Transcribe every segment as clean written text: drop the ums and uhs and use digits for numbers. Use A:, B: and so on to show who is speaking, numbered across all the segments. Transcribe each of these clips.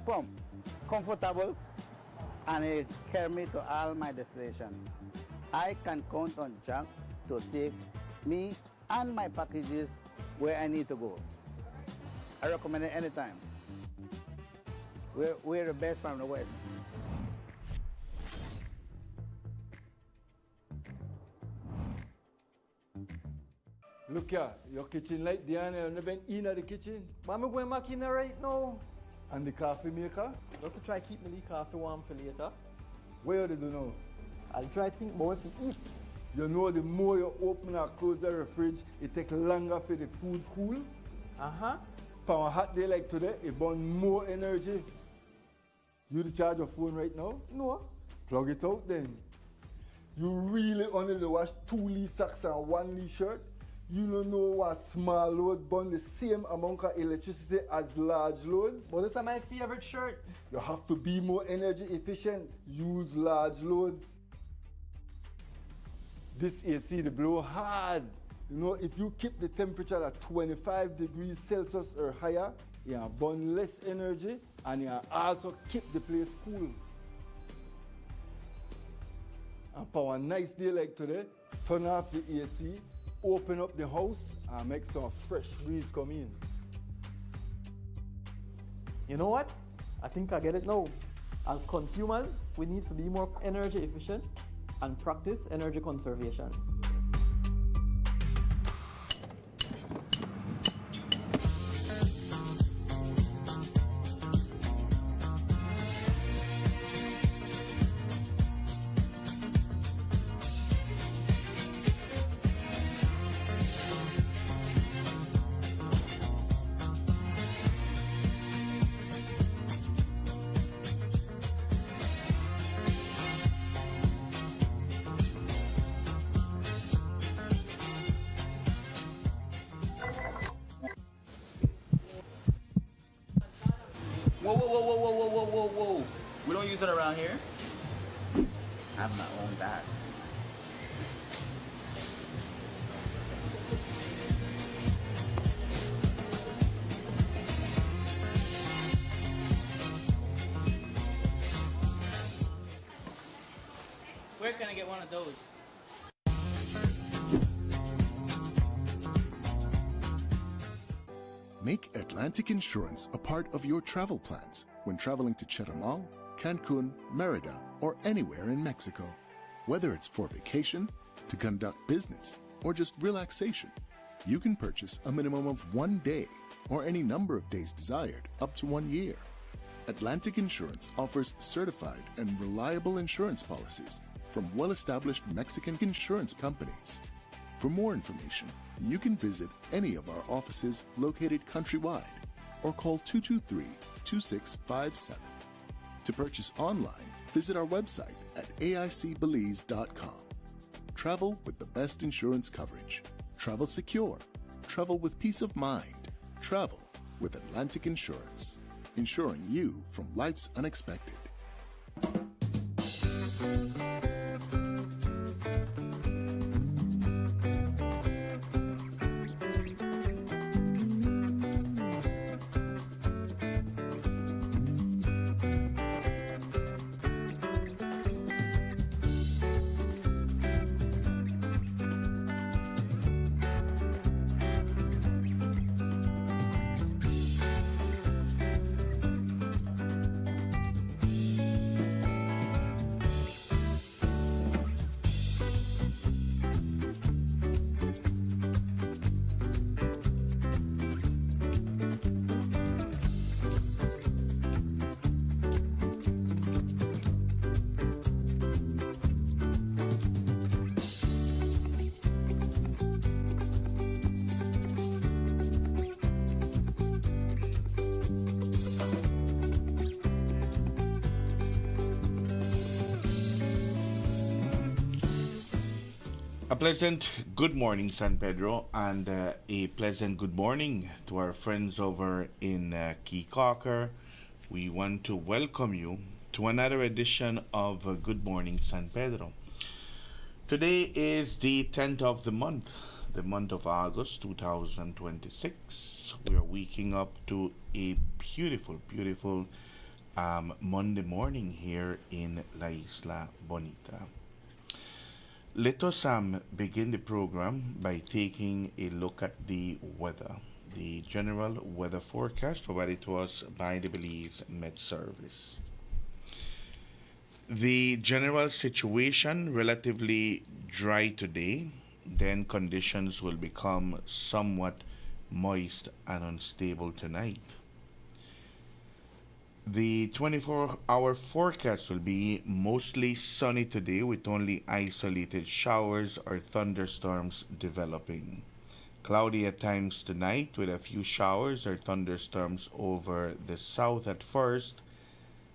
A: pump, comfortable, and it carry me to all my destination. I can count on Jack to take me and my packages where I need to go. I recommend it anytime. We're the best from the West.
B: Look here, your kitchen light there, and you been in the kitchen.
C: But I'm going back in there right now.
B: And the coffee maker,
C: Just to try keep my coffee warm for later.
B: where do you know?
C: I'll try to think about what to eat.
B: You know the more you open or close the fridge, it takes longer for the food cool.
C: Uh-huh.
B: For a hot day like today, it burns more energy. You to charge your phone right now?
C: No.
B: Plug it out then. You really only wash 2 Lee socks and 1 Lee shirt? You don't know what small load burn the same amount of electricity as large loads?
C: But this is my favorite shirt.
B: You have to be more energy efficient. Use large loads. This AC they blow hard. You know, if you keep the temperature at 25 degrees Celsius or higher, you burn less energy and you also keep the place cool. And for a nice day like today, turn off the AC, open up the house and make some fresh breeze come in.
C: You know what? I think I get it now. As consumers, we need to be more energy efficient and practice energy conservation.
D: Whoa, whoa, whoa, whoa, whoa, whoa, whoa, whoa, whoa. We don't use it around here. I have my own bag.
E: Where can I get one of those?
F: Make Atlantic Insurance a part of your travel plans when traveling to Chetumal, Cancun, Merida, or anywhere in Mexico. Whether it's for vacation, to conduct business, or just relaxation, you can purchase a minimum of 1 day or any number of days desired up to 1 year. Atlantic Insurance offers certified and reliable insurance policies from well-established Mexican insurance companies. For more information, you can visit any of our offices located countrywide or call 223-2657. To purchase online, visit our website at aicbelize.com. Travel with the best insurance coverage. Travel secure. Travel with peace of mind. Travel with Atlantic Insurance, insuring you from life's unexpected.
G: A pleasant good morning, San Pedro, and a pleasant good morning to our friends over in Key Corker. We want to welcome you to another edition of Good Morning, San Pedro. Today is the 10th of the month of August 2026. We are waking up to a beautiful, beautiful Monday morning here in La Isla Bonita. Let us begin the program by taking a look at the weather, the general weather forecast provided to us by the Belize Met Service. The general situation relatively dry today, then conditions will become somewhat moist and unstable tonight. The 24-hour forecast will be mostly sunny today with only isolated showers or thunderstorms developing. Cloudy at times tonight with a few showers or thunderstorms over the south at first,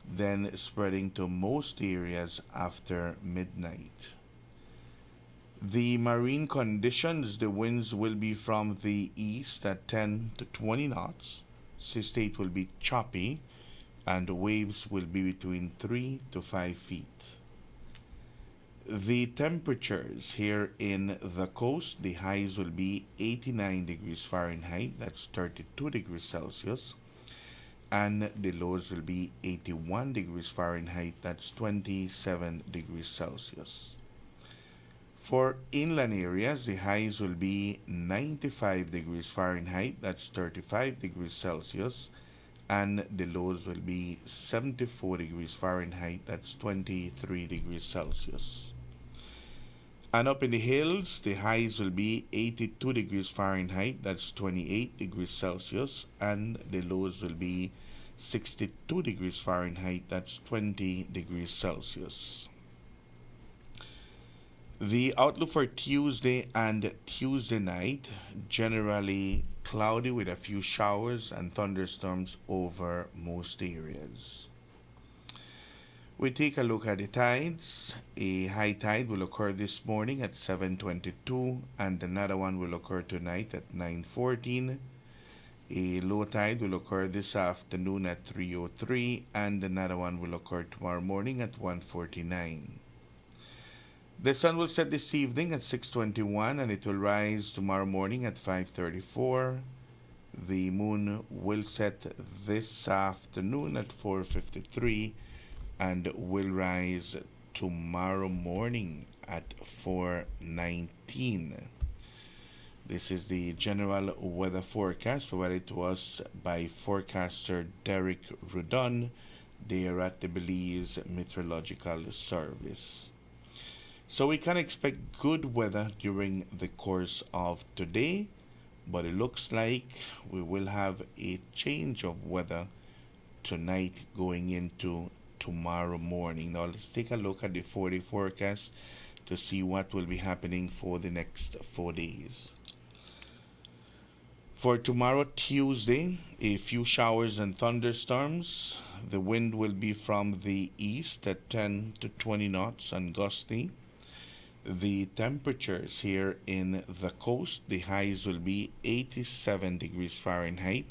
G: then spreading to most areas after midnight. The marine conditions, the winds will be from the east at 10 to 20 knots. Sea state will be choppy and waves will be between 3 to 5 feet. The temperatures here in the coast, the highs will be 89 degrees Fahrenheit, that's 32 degrees Celsius, and the lows will be 81 degrees Fahrenheit, that's 27 degrees Celsius. For inland areas, the highs will be 95 degrees Fahrenheit, that's 35 degrees Celsius, and the lows will be 74 degrees Fahrenheit, that's 23 degrees Celsius. And up in the hills, the highs will be 82 degrees Fahrenheit, that's 28 degrees Celsius, and the lows will be 62 degrees Fahrenheit, that's 20 degrees Celsius. The outlook for Tuesday and Tuesday night, generally cloudy with a few showers and thunderstorms over most areas. We take a look at the tides. A high tide will occur this morning at 7:22 and another one will occur tonight at 9:14. A low tide will occur this afternoon at 3:03 and another one will occur tomorrow morning at 1:49. The sun will set this evening at 6:21 and it will rise tomorrow morning at 5:34. The moon will set this afternoon at 4:53 and will rise tomorrow morning at 4:19. This is the general weather forecast provided to us by forecaster Derek Rudon there at the Belize Meteorological Service. So we can expect good weather during the course of today, but it looks like we will have a change of weather tonight going into tomorrow morning. Now let's take a look at the 4-day forecast to see what will be happening for the next 4 days. For tomorrow, Tuesday, a few showers and thunderstorms. The wind will be from the east at 10 to 20 knots and gusty. The temperatures here in the coast, the highs will be 87 degrees Fahrenheit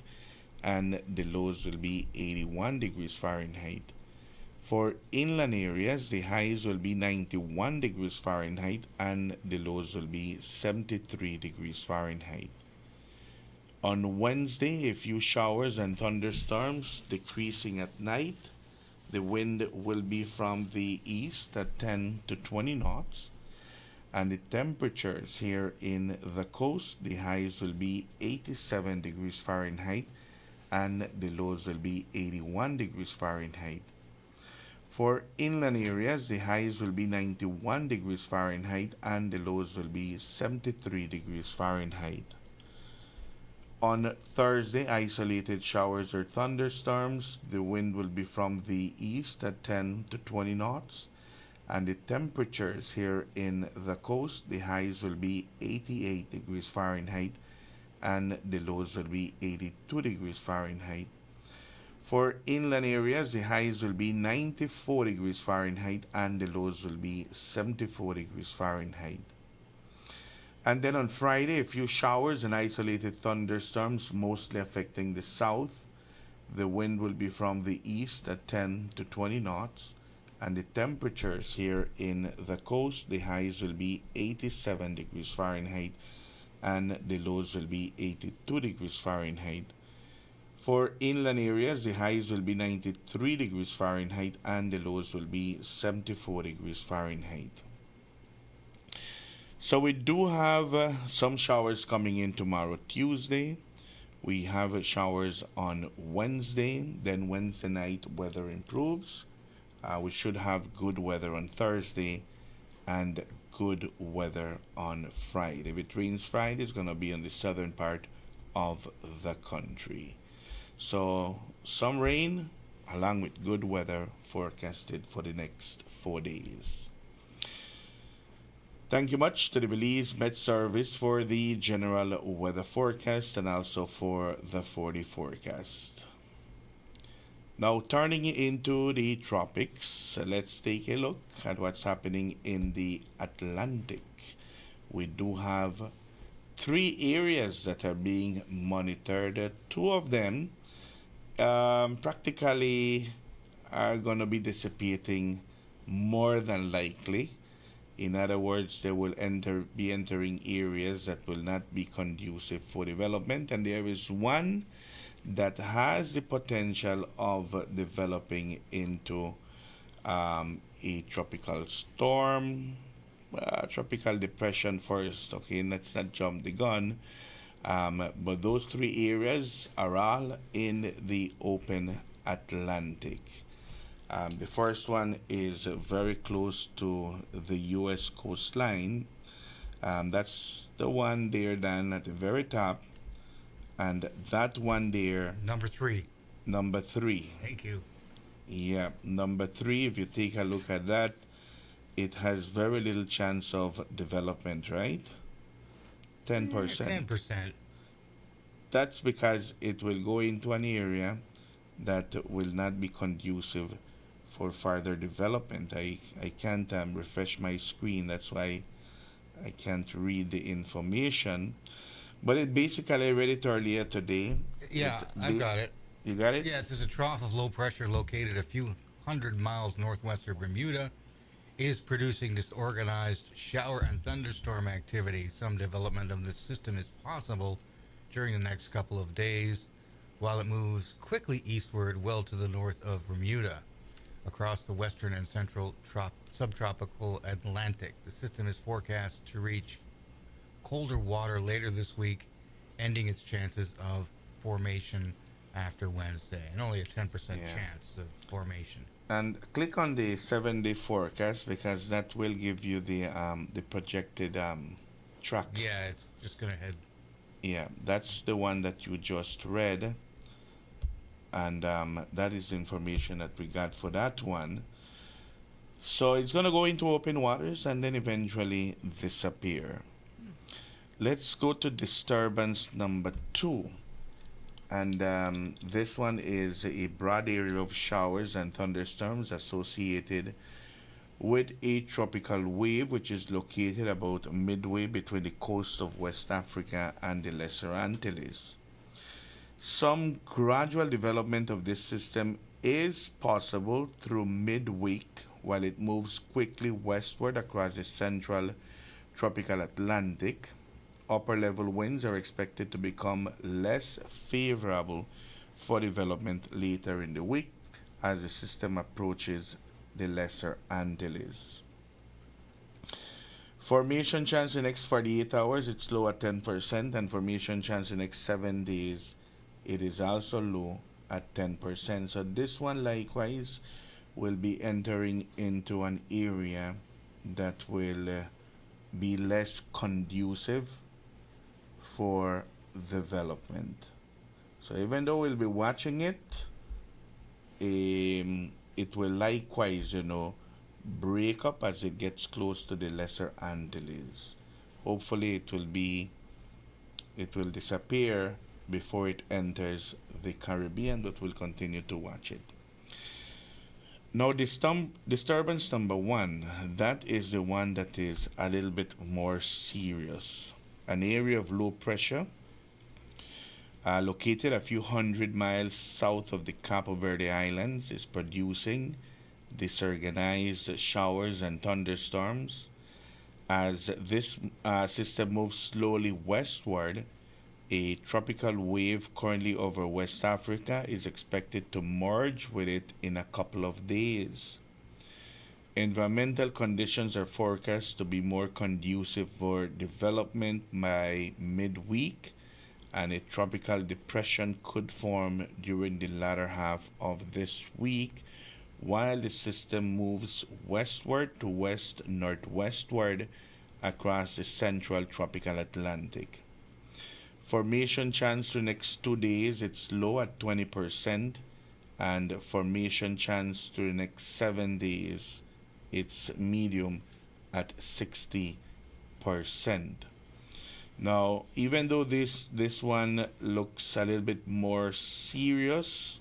G: and the lows will be 81 degrees Fahrenheit. For inland areas, the highs will be 91 degrees Fahrenheit and the lows will be 73 degrees Fahrenheit. On Wednesday, a few showers and thunderstorms decreasing at night. The wind will be from the east at 10 to 20 knots. And the temperatures here in the coast, the highs will be 87 degrees Fahrenheit and the lows will be 81 degrees Fahrenheit. For inland areas, the highs will be 91 degrees Fahrenheit and the lows will be 73 degrees Fahrenheit. On Thursday, isolated showers or thunderstorms. The wind will be from the east at 10 to 20 knots. And the temperatures here in the coast, the highs will be 88 degrees Fahrenheit and the lows will be 82 degrees Fahrenheit. For inland areas, the highs will be 94 degrees Fahrenheit and the lows will be 74 degrees Fahrenheit. And then on Friday, a few showers and isolated thunderstorms, mostly affecting the south. The wind will be from the east at 10 to 20 knots. And the temperatures here in the coast, the highs will be 87 degrees Fahrenheit and the lows will be 82 degrees Fahrenheit. For inland areas, the highs will be 93 degrees Fahrenheit and the lows will be 74 degrees Fahrenheit. So we do have some showers coming in tomorrow, Tuesday. We have showers on Wednesday. Then Wednesday night, weather improves. We should have good weather on Thursday and good weather on Friday. If it rains Friday, it's going to be on the southern part of the country. So some rain along with good weather forecasted for the next 4 days. Thank you much to the Belize Met Service for the general weather forecast and also for the 40 forecast. Now turning into the tropics, let's take a look at what's happening in the Atlantic. We do have 3 areas that are being monitored. 2 of them practically are going to be dissipating more than likely. In other words, they will be entering areas that will not be conducive for development, and there is one that has the potential of developing into a tropical storm, tropical depression first. Okay, let's not jump the gun. But those 3 areas are all in the open Atlantic. The first one is very close to the U.S. coastline. That's the one there down at the very top. And that one there.
H: Number 3.
G: Number 3.
H: Thank you.
G: Yeah, number 3, if you take a look at that, it has very little chance of development, right? 10%.
H: 10%.
G: That's because it will go into an area that will not be conducive for further development. I can't refresh my screen, that's why I can't read the information. But it basically, I read it earlier today.
H: Yeah, I've got it.
G: You got it?
H: Yeah, it says a trough of low pressure located a few hundred miles northwest of Bermuda is producing disorganized shower and thunderstorm activity. Some development of this system is possible during the next couple of days while it moves quickly eastward well to the north of Bermuda across the western and central subtropical Atlantic. The system is forecast to reach colder water later this week, ending its chances of formation after Wednesday, and only a 10% chance of formation.
G: And click on the 7-day forecast because that will give you the projected track.
H: Yeah, it's just gonna head.
G: Yeah, that's the one that you just read, and that is the information that we got for that one. So it's gonna go into open waters and then eventually disappear. Let's go to disturbance number 2. And this one is a broad area of showers and thunderstorms associated with a tropical wave which is located about midway between the coast of West Africa and the Lesser Antilles. Some gradual development of this system is possible through midweek while it moves quickly westward across the central tropical Atlantic. Upper level winds are expected to become less favorable for development later in the week as the system approaches the Lesser Antilles. Formation chance in the next 48 hours, it's low at 10%, and formation chance in the next 7 days, it is also low at 10%. So this one likewise will be entering into an area that will be less conducive for development. So even though we'll be watching it, it will likewise, break up as it gets close to the Lesser Antilles. Hopefully it will disappear before it enters the Caribbean, but we'll continue to watch it. Now, disturbance number 1, that is the one that is a little bit more serious. An area of low pressure located a few hundred miles south of the Cape Verde Islands is producing disorganized showers and thunderstorms. As this system moves slowly westward, A tropical wave currently over West Africa is expected to merge with it in a couple of days. Environmental conditions are forecast to be more conducive for development by midweek, and a tropical depression could form during the latter half of this week while the system moves westward to west-northwestward across the central tropical Atlantic. Formation chance for the next 2 days, it's low at 20%, and formation chance to the next 7 days, it's medium at 60%. Now, even though this one looks a little bit more serious,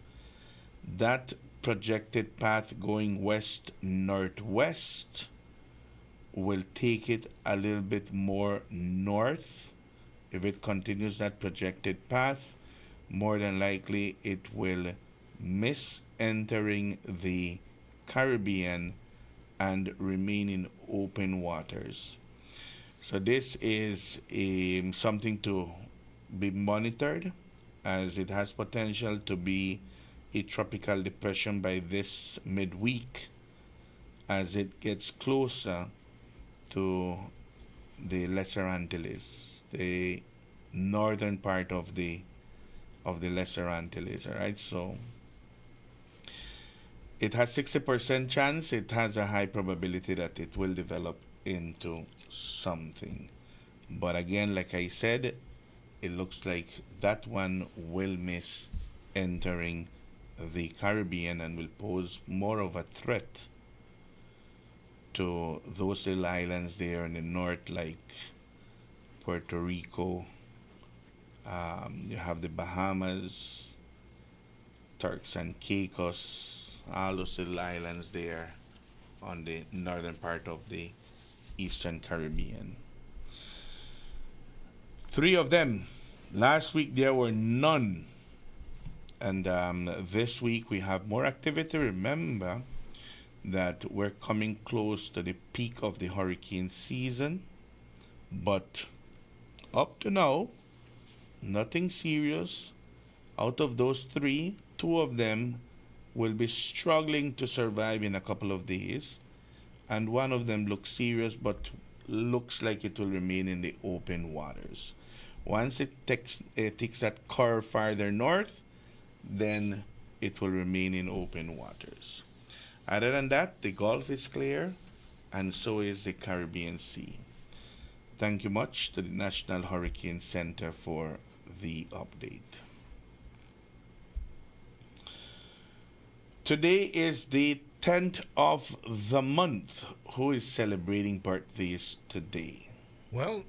G: that projected path going west-northwest will take it a little bit more north. If it continues that projected path, more than likely it will miss entering the Caribbean and remain in open waters. So this is something to be monitored, as it has potential to be a tropical depression by this midweek as it gets closer to the Lesser Antilles, the northern part of the Lesser Antilles. All right, so it has 60% chance. It has a high probability that it will develop into something. But again, like I said, it looks like that one will miss entering the Caribbean and will pose more of a threat to those little islands there in the north, like Puerto Rico. You have the Bahamas, Turks and Caicos, all those little islands there on the northern part of the Eastern Caribbean. 3 of them. Last week there were none. And this week we have more activity. Remember that we're coming close to the peak of the hurricane season. But up to now, nothing serious. Out of those 3, 2 of them will be struggling to survive in a couple of days. And one of them looks serious, but looks like it will remain in the open waters. Once it takes that curve farther north, then it will remain in open waters. Other than that, the Gulf is clear, and so is the Caribbean Sea. Thank you much to the National Hurricane Center for the update. Today is the 10th of the month. Who is celebrating birthdays today?
H: Well,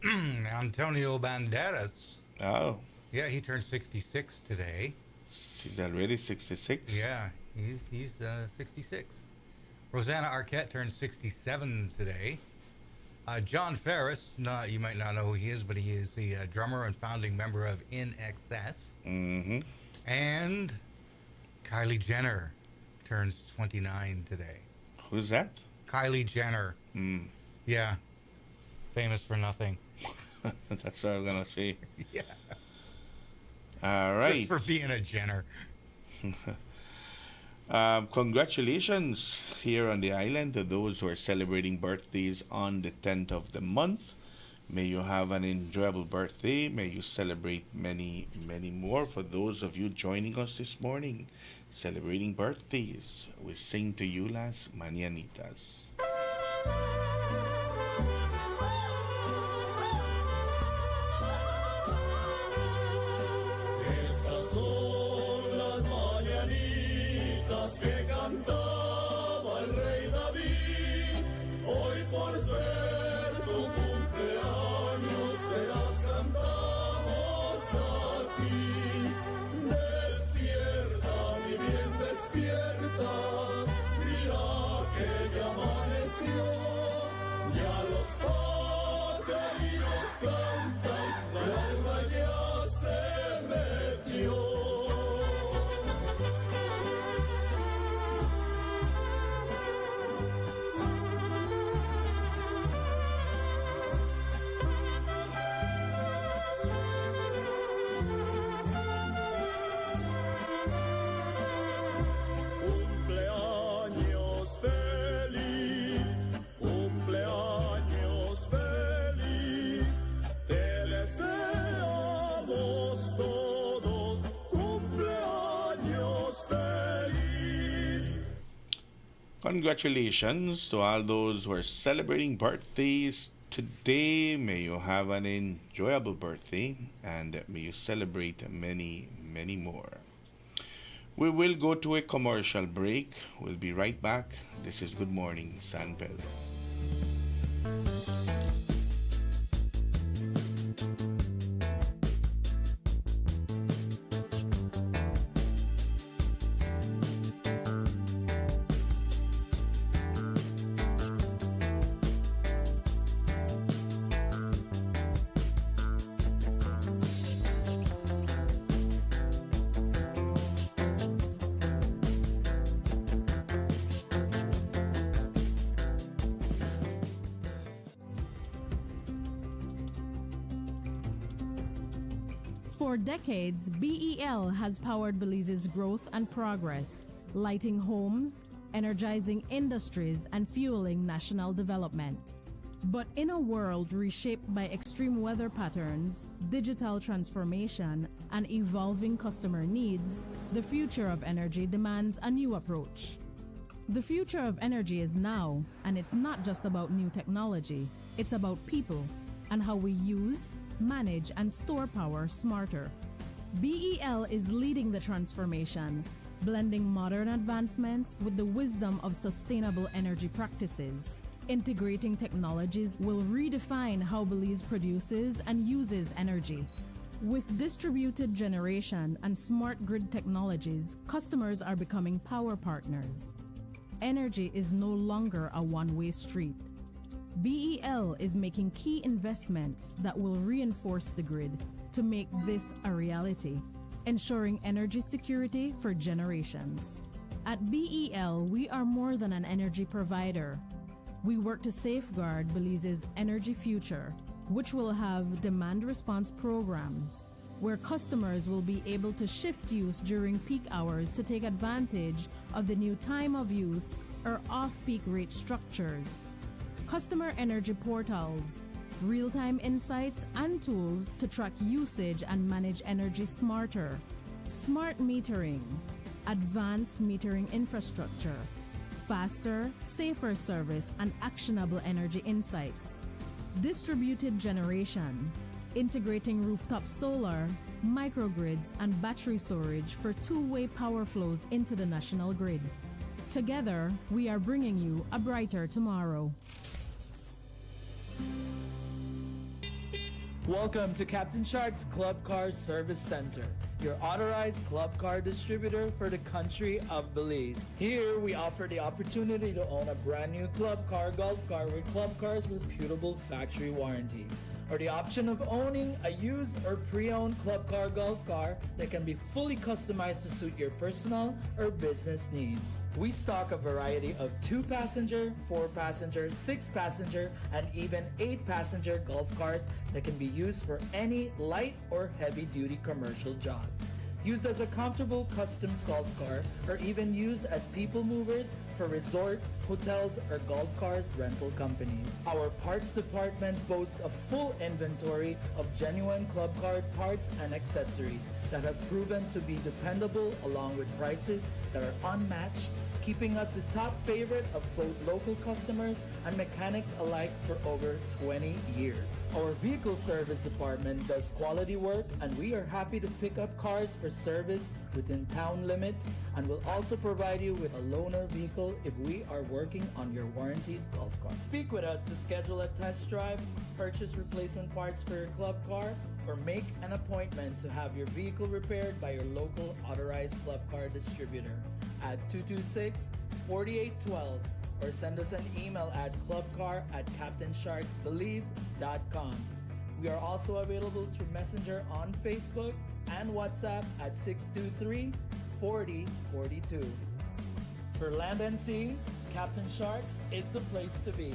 H: Antonio Banderas.
G: Oh.
H: Yeah, he turned 66 today.
G: She's already 66?
H: Yeah, he's 66. Rosanna Arquette turned 67 today. John Ferris, you might not know who he is, but he is the drummer and founding member of In Excess.
G: Mm-hmm.
H: And Kylie Jenner turns 29 today.
G: Who's that?
H: Kylie Jenner.
G: Mm.
H: Yeah, famous for nothing.
G: That's what I was going to say.
H: Yeah.
G: All right.
H: Just for being a Jenner.
G: Congratulations here on the island to those who are celebrating birthdays on the 10th of the month. May you have an enjoyable birthday. May you celebrate many, many more. For those of you joining us this morning, celebrating birthdays, we sing to you las mañanitas.
I: Son las mañanitas que cantaba el rey David. Hoy por ser tu cumpleaños te las cantamos a ti. Despierta, mi bien, despierta. Mira que ya amaneció.
G: Congratulations to all those who are celebrating birthdays today. May you have an enjoyable birthday and may you celebrate many, many more. We will go to a commercial break. We'll be right back. This is Good Morning San Pedro.
J: For decades, BEL has powered Belize's growth and progress, lighting homes, energizing industries, and fueling national development. But in a world reshaped by extreme weather patterns, digital transformation, and evolving customer needs, the future of energy demands a new approach. The future of energy is now, and it's not just about new technology, it's about people and how we use, manage, and store power smarter. BEL is leading the transformation, blending modern advancements with the wisdom of sustainable energy practices. Integrating technologies will redefine how Belize produces and uses energy. With distributed generation and smart grid technologies, customers are becoming power partners. Energy is no longer a one-way street. BEL is making key investments that will reinforce the grid to make this a reality, ensuring energy security for generations. At BEL, we are more than an energy provider. We work to safeguard Belize's energy future, which will have demand response programs, where customers will be able to shift use during peak hours to take advantage of the new time of use or off-peak rate structures, customer energy portals, real-time insights and tools to track usage and manage energy smarter, smart metering, advanced metering infrastructure, faster, safer service and actionable energy insights, distributed generation, integrating rooftop solar, microgrids and battery storage for two-way power flows into the national grid. Together, we are bringing you a brighter tomorrow.
K: Welcome to Captain Shark's Club Car Service Center, your authorized club car distributor for the country of Belize. Here, we offer the opportunity to own a brand new club car, golf car with club cars reputable factory warranty, or the option of owning a used or pre-owned club car, golf car that can be fully customized to suit your personal or business needs. We stock a variety of 2-passenger, 4-passenger, 6-passenger, and even 8-passenger golf cars that can be used for any light or heavy-duty commercial job. Used as a comfortable custom golf car, or even used as people movers for resort, hotels, or golf cart rental companies. Our parts department boasts a full inventory of genuine club car parts and accessories that have proven to be dependable, along with prices that are unmatched, keeping us the top favorite of both local customers and mechanics alike for over 20 years. Our vehicle service department does quality work, and we are happy to pick up cars for service within town limits, and will also provide you with a loaner vehicle if we are working on your warranted golf cart. Speak with us to schedule a test drive, purchase replacement parts for your club car, or make an appointment to have your vehicle repaired by your local authorized club car distributor at 226-4812, or send us an email at clubcar@captainsharksbelize.com. We are also available through Messenger on Facebook and WhatsApp at 623-4042. For land and sea, Captain Sharks is the place to be.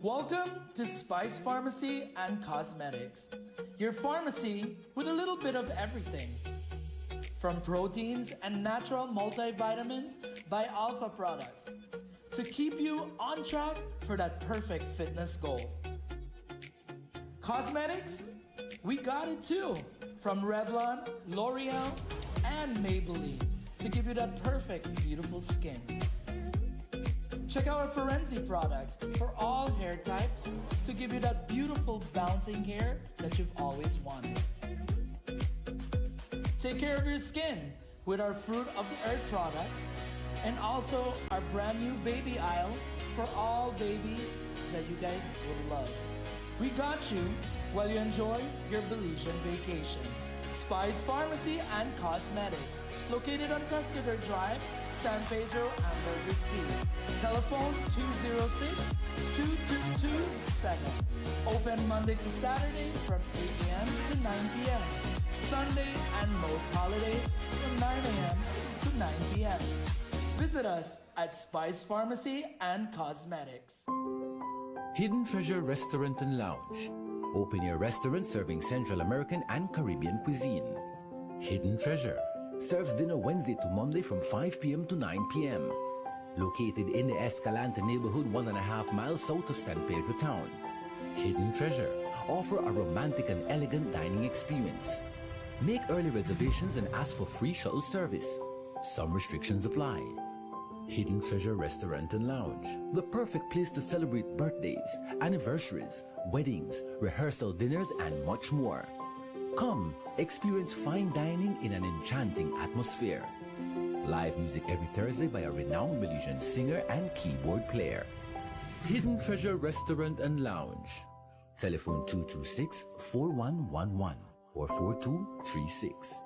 K: Welcome to Spice Pharmacy and Cosmetics, your pharmacy with a little bit of everything. From proteins and natural multivitamins by Alpha Products, to keep you on track for that perfect fitness goal. Cosmetics, we got it too. From Revlon, L'Oreal, and Maybelline, to give you that perfect, beautiful skin. Check out our Forensi products for all hair types to give you that beautiful bouncing hair that you've always wanted. Take care of your skin with our Fruit of the Earth products and also our brand new baby aisle for all babies that you guys will love. We got you while you enjoy your Belizean vacation. Spice Pharmacy and Cosmetics, located on Pescador Drive, San Pedro, and Burgess Key. Telephone 206-2227. Open Monday to Saturday from 8 a.m. to 9 p.m. Sunday and most holidays from 9 a.m. to 9 p.m. Visit us at Spice Pharmacy and Cosmetics.
L: Hidden Treasure Restaurant and Lounge. Open air restaurant serving Central American and Caribbean cuisine. Hidden Treasure serves dinner Wednesday to Monday from 5 p.m. to 9 p.m. Located in the Escalante neighborhood 1.5 miles south of San Pedro town. Hidden Treasure offer a romantic and elegant dining experience. Make early reservations and ask for free shuttle service. Some restrictions apply. Hidden Treasure Restaurant and Lounge, the perfect place to celebrate birthdays, anniversaries, weddings, rehearsal dinners, and much more. Come, experience fine dining in an enchanting atmosphere. Live music every Thursday by a renowned Belizean singer and keyboard player. Hidden Treasure Restaurant and Lounge. Telephone 226-4111 or 4236.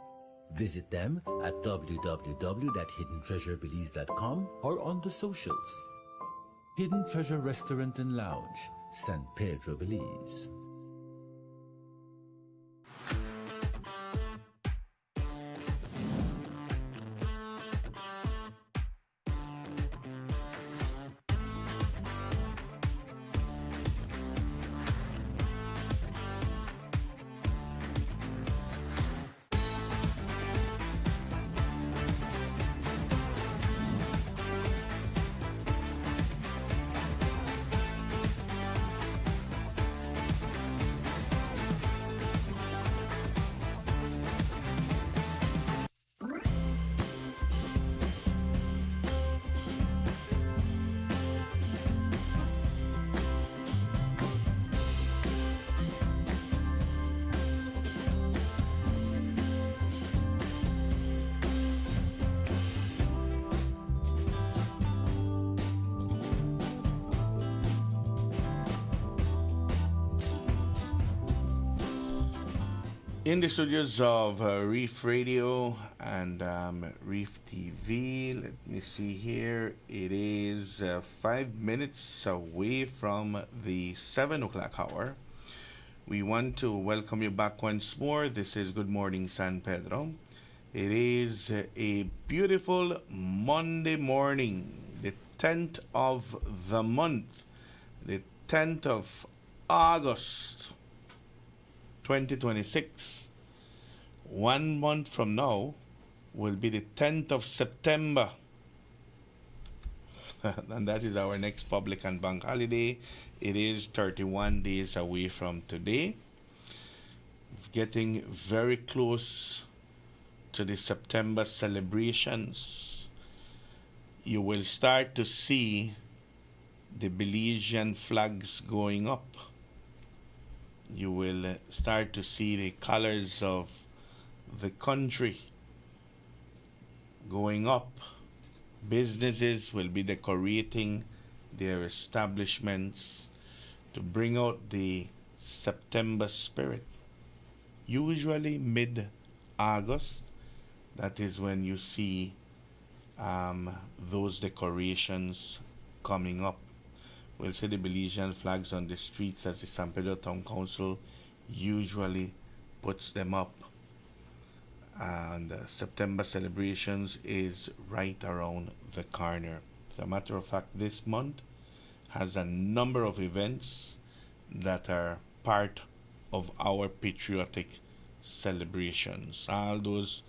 L: Visit them at www.hiddentreasurebelize.com or on the socials. Hidden Treasure Restaurant and Lounge, San Pedro, Belize.
G: In the studios of Reef Radio and Reef TV, let me see here. It is 5 minutes away from the 7 o'clock hour. We want to welcome you back once more. This is Good Morning San Pedro. It is a beautiful Monday morning, the 10th of the month, the 10th of August 2026. 1 month from now will be the 10th of September. And that is our next public and bank holiday. It is 31 days away from today. Getting very close to the September celebrations. You will start to see the Belizean flags going up. You will start to see the colors of the country going up. Businesses will be decorating their establishments to bring out the September spirit. Usually mid-August, that is when you see those decorations coming up. We'll see the Belizean flags on the streets as the San Pedro Town Council usually puts them up. And September celebrations is right around the corner. As a matter of fact, this month has a number of events that are part of our patriotic celebrations. All those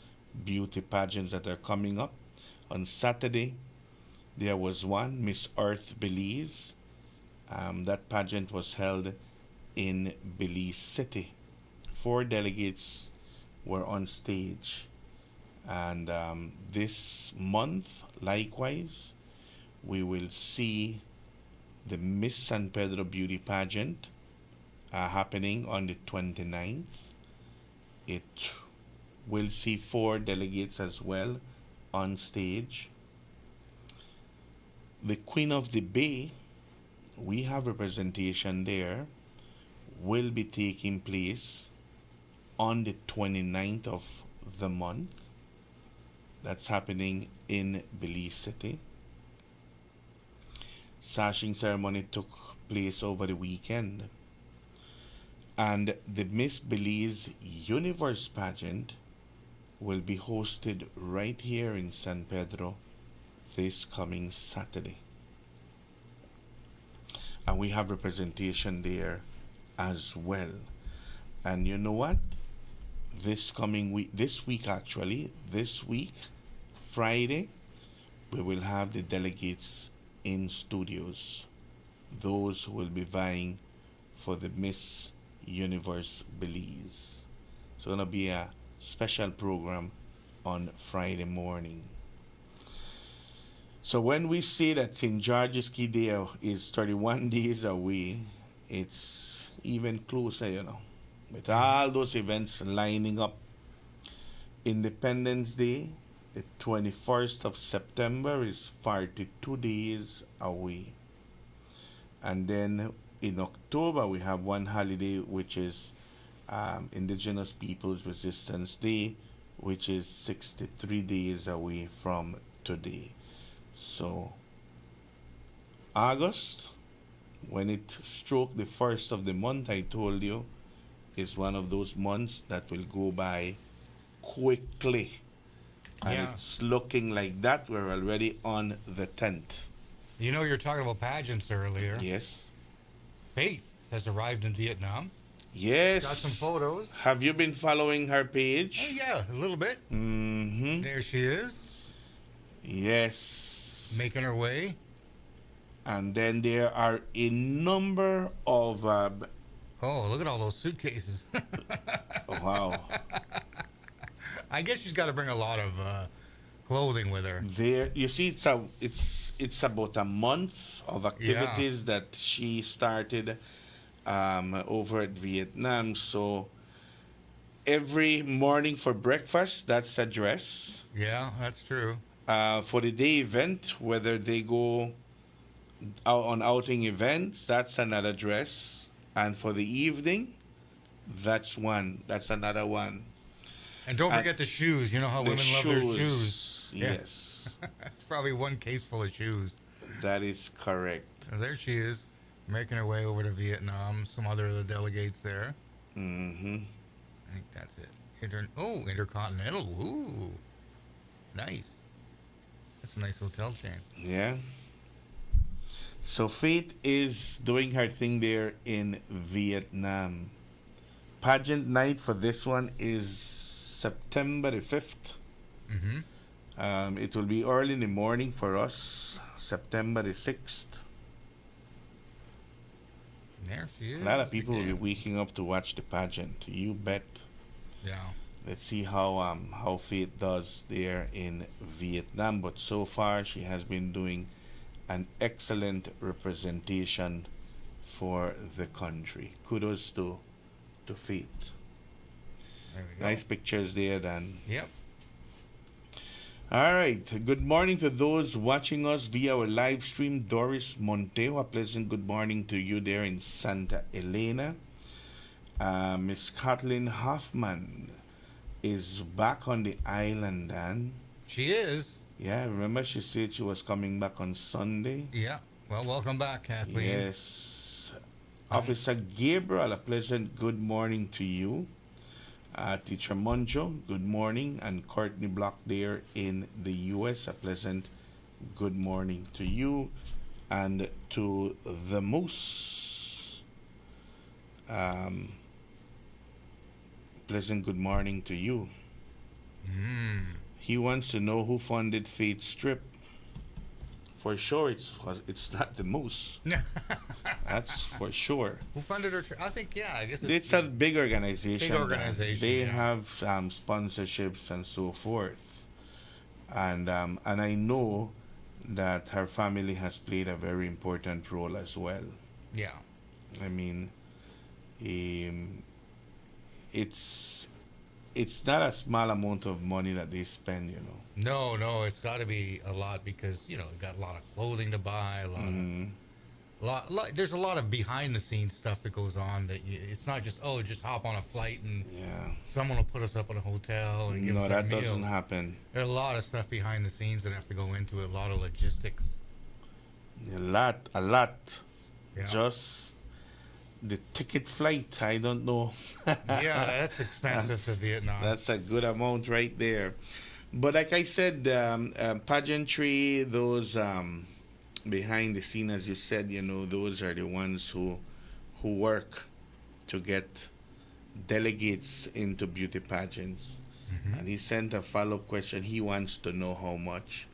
G: beauty pageants that are coming up. On Saturday, there was one, Miss Earth Belize. That pageant was held in Belize City. 4 delegates were on stage And this month, likewise, we will see the Miss San Pedro Beauty Pageant happening on the 29th. It will see 4 delegates as well on stage. The Queen of the Bay, we have representation there, will be taking place on the 29th of the month. That's happening in Belize City. Sashing ceremony took place over the weekend. And the Miss Belize Universe pageant will be hosted right here in San Pedro this coming Saturday. And we have representation there as well. And you know what? This week, Friday, we will have the delegates in studios. Those who will be vying for the Miss Universe Belize. So it's going to be a special program on Friday morning. So when we say that St. George's Key Day is 31 days away, it's even closer, you know. With all those events lining up. Independence Day, the 21st of September, is 42 days away. And then in October, we have one holiday, which is Indigenous Peoples Resistance Day, which is 63 days away from today. So, August, when it struck the first of the month, I told you, is one of those months that will go by quickly. And it's looking like that. We're already on the 10th.
H: You know, you're talking about pageants earlier.
G: Yes.
H: Faith has arrived in Vietnam.
G: Yes.
H: Got some photos.
G: Have you been following her page?
H: Yeah, a little bit.
G: Mm-hmm.
H: There she is.
G: Yes.
H: Making her way.
G: And then there are a number of...
H: oh, look at all those suitcases.
G: Oh, wow.
H: I guess she's got to bring a lot of clothing with her.
G: There, you see, it's about a month of activities that she started over at Vietnam. So every morning for breakfast, that's a dress.
H: Yeah, that's true.
G: For the day event, whether they go out on outing events, that's another dress. And for the evening, that's another one.
H: And don't forget the shoes. You know how women love their shoes.
G: Yes.
H: It's probably one case full of shoes.
G: That is correct.
H: There she is, making her way over to Vietnam. Some other of the delegates there.
G: Mm-hmm.
H: I think that's it. Intercontinental. Ooh. Nice. That's a nice hotel chain.
G: Yeah. So Faith is doing her thing there in Vietnam. Pageant night for this one is September the 5th.
H: Mm-hmm.
G: It will be early in the morning for us, September the 6th.
H: There she is.
G: A lot of people will be waking up to watch the pageant. You bet.
H: Yeah.
G: Let's see how Faith does there in Vietnam. But so far, she has been doing an excellent representation for the country. Kudos to Faith.
H: There we go.
G: Nice pictures there, Dan.
H: Yep.
G: All right. Good morning to those watching us via our live stream. Doris Monteo, a pleasant good morning to you there in Santa Elena. Miss Kathleen Hoffman is back on the island, Dan.
H: She is.
G: Yeah, remember she said she was coming back on Sunday?
H: Yeah. Well, welcome back, Kathleen.
G: Yes. Officer Gabriel, a pleasant good morning to you. Teacher Monjo, good morning. And Courtney Block there in the U.S., a pleasant good morning to you. And to the Moose, pleasant good morning to you. He wants to know who funded Faith's trip. For sure, it's not the Moose. That's for sure.
H: Who funded her trip? I think, I guess
G: it's a big organization.
H: Big organization.
G: They have sponsorships and so forth. and I know that her family has played a very important role as well.
H: Yeah.
G: I mean, um, it's it's not a small amount of money that they spend, you know.
H: No, it's got to be a lot because you got a lot of clothing to buy, a lot
G: Mhm.
H: of there's a lot of behind the scenes stuff that goes on that it's not just just hop on a flight and
G: Yeah.
H: someone will put us up in a hotel and give
G: No,
H: us our
G: that
H: meals.
G: doesn't happen.
H: There's a lot of stuff behind the scenes that have to go into it, a lot of logistics.
G: A lot.
H: Yeah.
G: Just the ticket flight, I don't know.
H: Yeah, that's expensive to Vietnam.
G: That's a good amount right there. But like I said, pageantry, those behind the scene, as you said, those are the ones who work to get delegates into beauty pageants.
H: Mhm.
G: And he sent a follow-up question. He wants to know how much.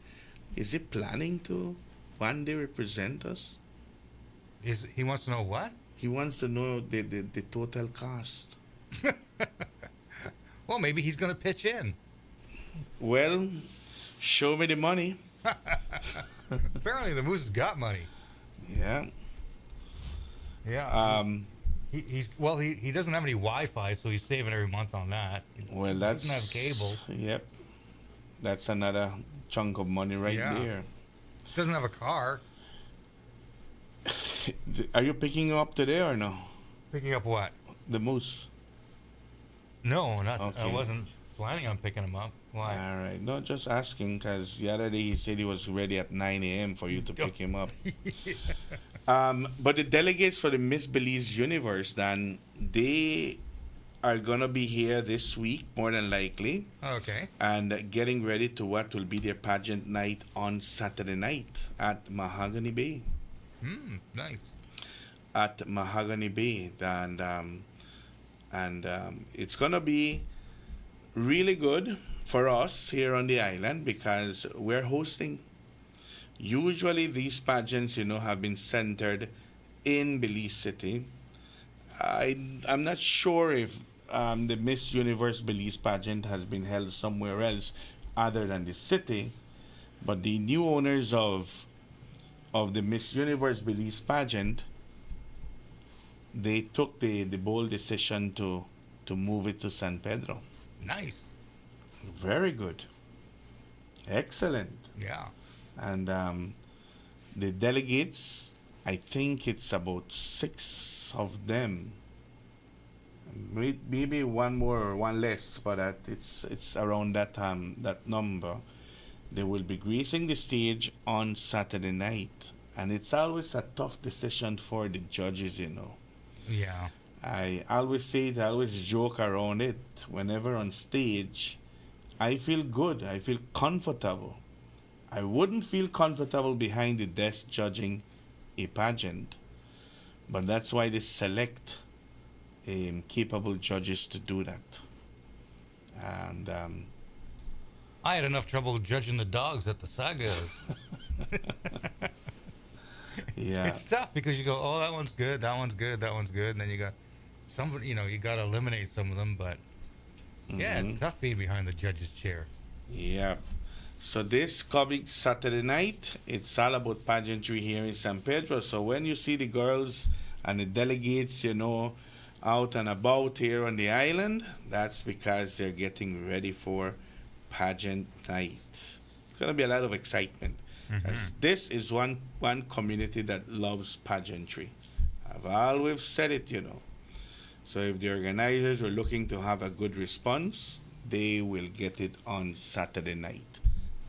G: Is he planning to one day represent us?
H: He wants to know what?
G: He wants to know the total cost.
H: Well, maybe he's going to pitch in.
G: Well, show me the money.
H: Apparently, the Moose has got money.
G: Yeah.
H: Yeah. He doesn't have any Wi-Fi, so he's saving every month on that.
G: Well,
H: He
G: that's
H: doesn't have cable.
G: Yep. That's another chunk of money right
H: Yeah.
G: there.
H: Doesn't have a car.
G: Are you picking him up today or no?
H: Picking up what?
G: The moose.
H: No, not. I
G: Okay.
H: wasn't planning on picking him up. Why?
G: All right. No, just asking because the other day he said he was ready at 9 a.m. for you to pick him up. But the delegates for the Miss Belize Universe, Dan, they are going to be here this week, more than likely,
H: Okay.
G: and getting ready to what will be their pageant night on Saturday night at Mahogany Bay.
H: Nice.
G: At Mahogany Bay, and it's gonna be really good for us here on the island because we're hosting. Usually, these pageants, have been centered in Belize City. I'm not sure if the Miss Universe Belize pageant has been held somewhere else other than the city, but the new owners of the Miss Universe Belize pageant, they took the bold decision to move it to San Pedro.
H: Nice.
G: Very good. Excellent.
H: Yeah.
G: And the delegates, I think it's about 6 of them. Maybe one more or one less, but it's around that number. They will be gracing the stage on Saturday night, and it's always a tough decision for the judges,
H: Yeah.
G: I always say it, I always joke around it. Whenever on stage, I feel good, I feel comfortable. I wouldn't feel comfortable behind the desk judging a pageant, but that's why they select capable judges to do that. And
H: I had enough trouble judging the dogs at the saga.
G: yeah,
H: It's tough because you go, oh, that one's good, that one's good, that one's good, and then you got somebody, you got to eliminate some of them. But yeah, it's tough being behind the judge's chair.
G: yeah. So this coming Saturday night, it's all about pageantry here in San Pedro. So when you see the girls and the delegates, out and about here on the island, that's because they're getting ready for pageant night. It's gonna be a lot of excitement. As this is one community that loves pageantry. I've always said it, So if the organizers are looking to have a good response, they will get it on Saturday night.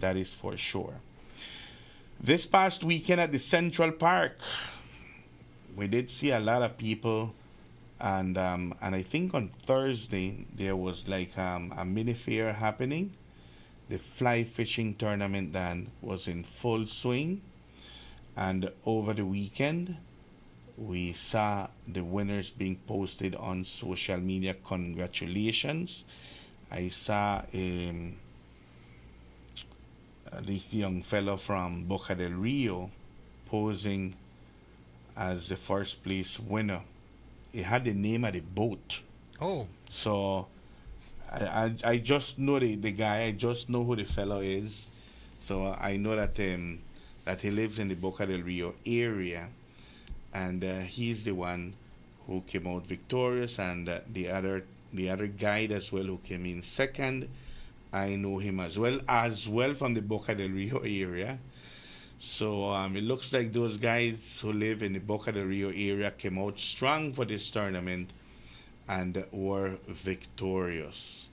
G: That is for sure. This past weekend at the Central Park, we did see a lot of people, and I think on Thursday there was like a mini fair happening. The fly fishing tournament then was in full swing, and over the weekend we saw the winners being posted on social media. Congratulations. I saw this young fellow from Boca del Rio posing as the first place winner. He had the name of the boat.
H: Oh.
G: So I just know the guy. I just know who the fellow is. So I know that that he lives in the Boca del Rio area, and he's the one who came out victorious, and the other guide as well who came in second. I know him as well from the Boca del Rio area. So it looks like those guys who live in the Boca del Rio area came out strong for this tournament and were victorious.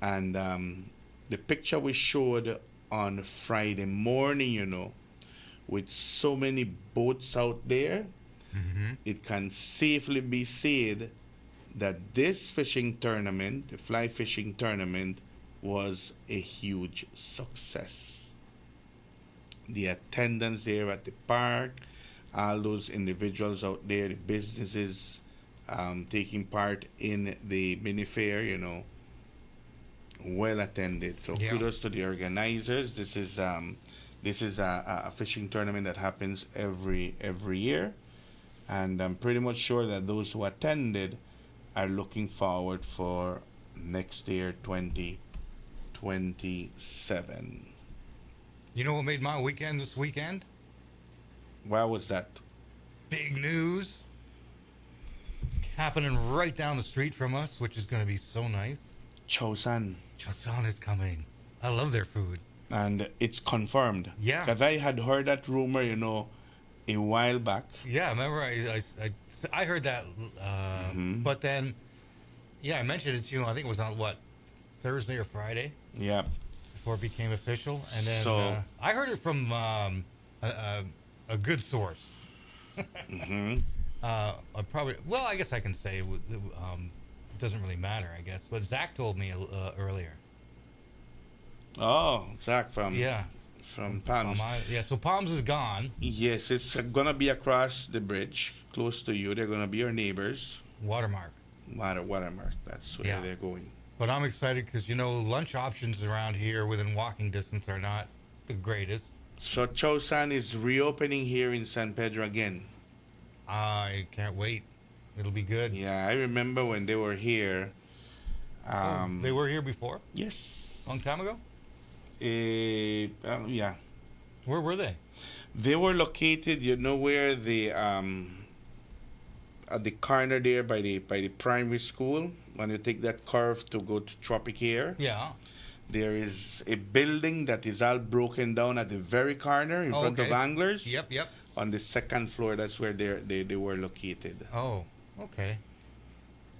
G: And the picture we showed on Friday morning, you know, with so many boats out there, it can safely be said that this fishing tournament, the fly fishing tournament, was a huge success. The attendance there at the park, all those individuals out there, the businesses taking part in the mini fair, you know, well attended. So kudos to the organizers. This is a fishing tournament that happens every year, and I'm pretty much sure that those who attended are looking forward for next year, 2027.
H: You know what made my weekend this weekend?
G: Why was that?
H: Big news happening right down the street from us, which is going to be so nice.
G: Chosan.
H: Chosan is coming. I love their food.
G: And it's confirmed.
H: Yeah.
G: Because I had heard that rumor, you know, a while back.
H: Yeah, remember I heard that, but then, yeah, I mentioned it to you. I think it was on Thursday or Friday.
G: Yeah.
H: Before it became official, and then
G: So,
H: I heard it from a good source. I guess I can say it doesn't really matter, I guess. But Zach told me earlier.
G: Oh, Zach from Palms.
H: So Palms is gone.
G: Yes, it's gonna be across the bridge, close to you. They're gonna be your neighbors.
H: Watermark.
G: Watermark. That's where they're going.
H: But I'm excited because, you know, lunch options around here within walking distance are not the greatest.
G: So Chosan is reopening here in San Pedro again.
H: I can't wait. It'll be good.
G: Yeah, I remember when they were here.
H: They were here before?
G: Yes.
H: Long time ago?
G: Yeah.
H: Where were they?
G: They were located, you know, where the at the corner there by the primary school, when you take that curve to go to Tropic Air.
H: Yeah.
G: There is a building that is all broken down at the very corner in front of Anglers.
H: Yep.
G: On the second floor, that's where they were located.
H: Oh, okay.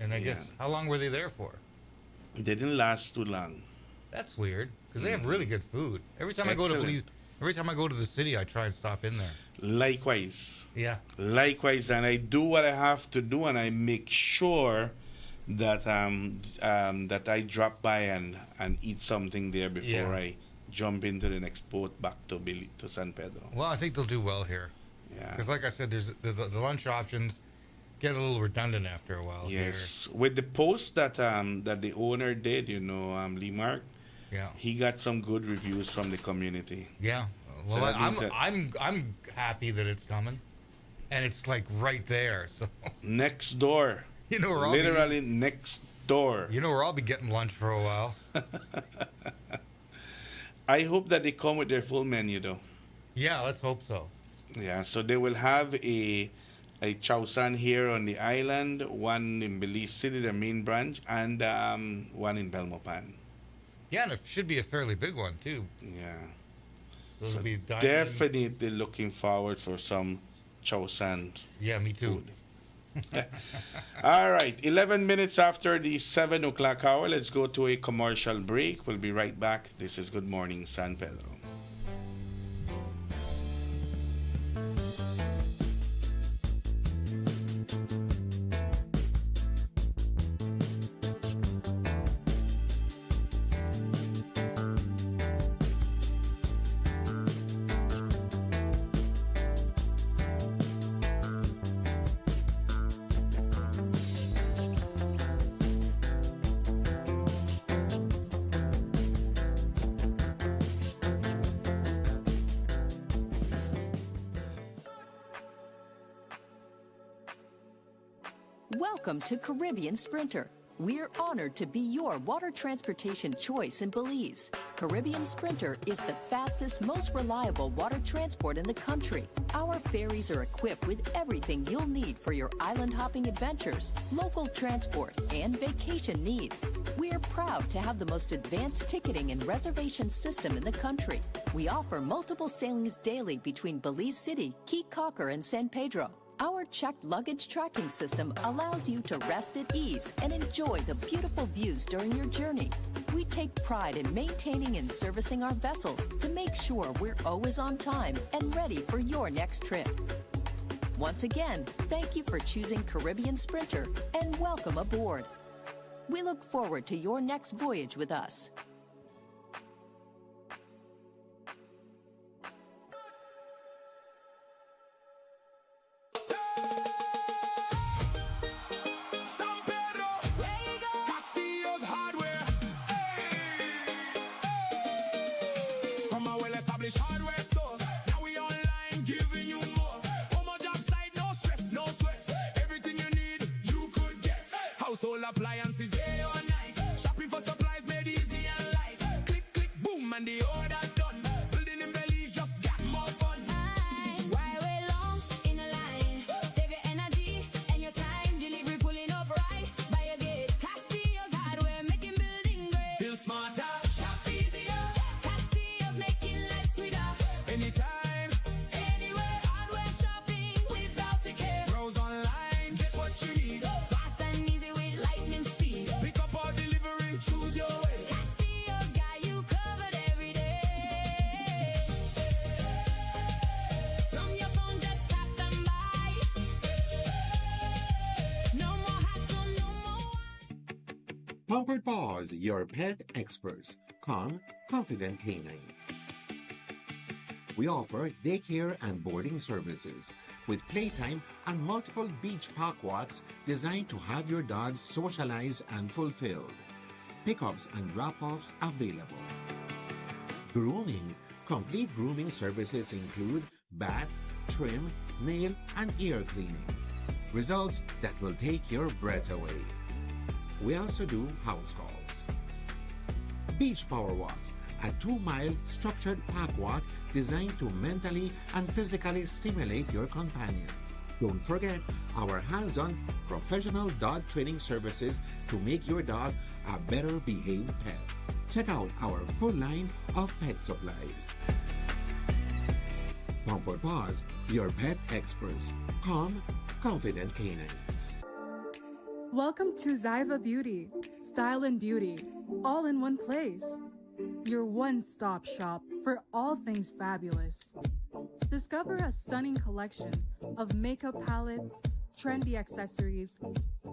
H: And I guess, how long were they there for?
G: They didn't last too long.
H: That's weird, because they have really good food. Every time I go to the city, I try and stop in there.
G: Likewise.
H: Yeah.
G: Likewise, and I do what I have to do, and I make sure that that I drop by and eat something there before I jump into the next boat back to San Pedro.
H: Well, I think they'll do well here.
G: Yeah.
H: Because like I said, there's the lunch options get a little redundant after a while.
G: Yes. Here. With the post that the owner did, you know, Lee Mark.
H: Yeah.
G: He got some good reviews from the community.
H: Yeah. Well, so I'm happy that it's coming, and it's like right there. So
G: next door.
H: You know, where
G: literally next door.
H: You know where I'll be getting lunch for a while.
G: I hope that they come with their full menu, though.
H: Yeah, let's hope so.
G: Yeah, so they will have a Chowsan here on the island, one in Belize City, the main branch, and one in Belmopan.
H: Yeah, and it should be a fairly big one, too.
G: Yeah.
H: So it'll be
G: definitely looking forward for some Chowsan.
H: Yeah, me too.
G: All right, 11 minutes after the 7 o'clock hour. Let's go to a commercial break. We'll be right back. This is Good Morning San Pedro.
M: Welcome to Caribbean Sprinter, We're honored to be your water transportation choice in Belize. Caribbean Sprinter is the fastest, most reliable water transport in the country. Our ferries are equipped with everything you'll need for your island hopping adventures, local transport, and vacation needs. We're proud to have the most advanced ticketing and reservation system in the country. We offer multiple sailings daily between Belize City, Key Cocker, and San Pedro. Our checked luggage tracking system allows you to rest at ease and enjoy the beautiful views during your journey. We take pride in maintaining and servicing our vessels to make sure we're always on time and ready for your next trip. Once again, thank you for choosing Caribbean Sprinter and welcome aboard. We look forward to your next voyage with us.
I: Household appliances day or night. Shopping for supplies made easy and light. Click, click, boom, and the order done. Building in Belize just got more fun.
N: Why wait long in a line? Save your energy and your time. Delivery pulling up right by your gate. Castillo's hardware making building great.
I: Build smarter,
N: shop easier. Castillo's making life sweeter.
I: anytime,
N: Anywhere, hardware shopping without a care.
I: browse online, get what you need.
N: Fast and easy with lightning speed.
I: Pick up or delivery, choose your way.
N: Castillo's got you covered every day. From your phone, just tap and buy. No more hassle, no more.
O: Pampered Paws, your pet experts. Calm, confident canines. We offer daycare and boarding services with playtime and multiple beach park walks designed to have your dogs socialize and fulfilled. Pickups and drop-offs available. Grooming. Complete grooming services include bath, trim, nail, and ear cleaning. Results that will take your breath away. We also do house calls. Beach Power Walks, a 2-mile structured park walk designed to mentally and physically stimulate your companion. Don't forget our hands-on professional dog training services to make your dog a better behaved pet. Check out our full line of pet supplies. Pampered Paws, your pet experts. Calm, confident canines.
P: Welcome to Zyva Beauty, style and beauty, all in one place. Your one-stop shop for all things fabulous. Discover a stunning collection of makeup palettes, trendy accessories,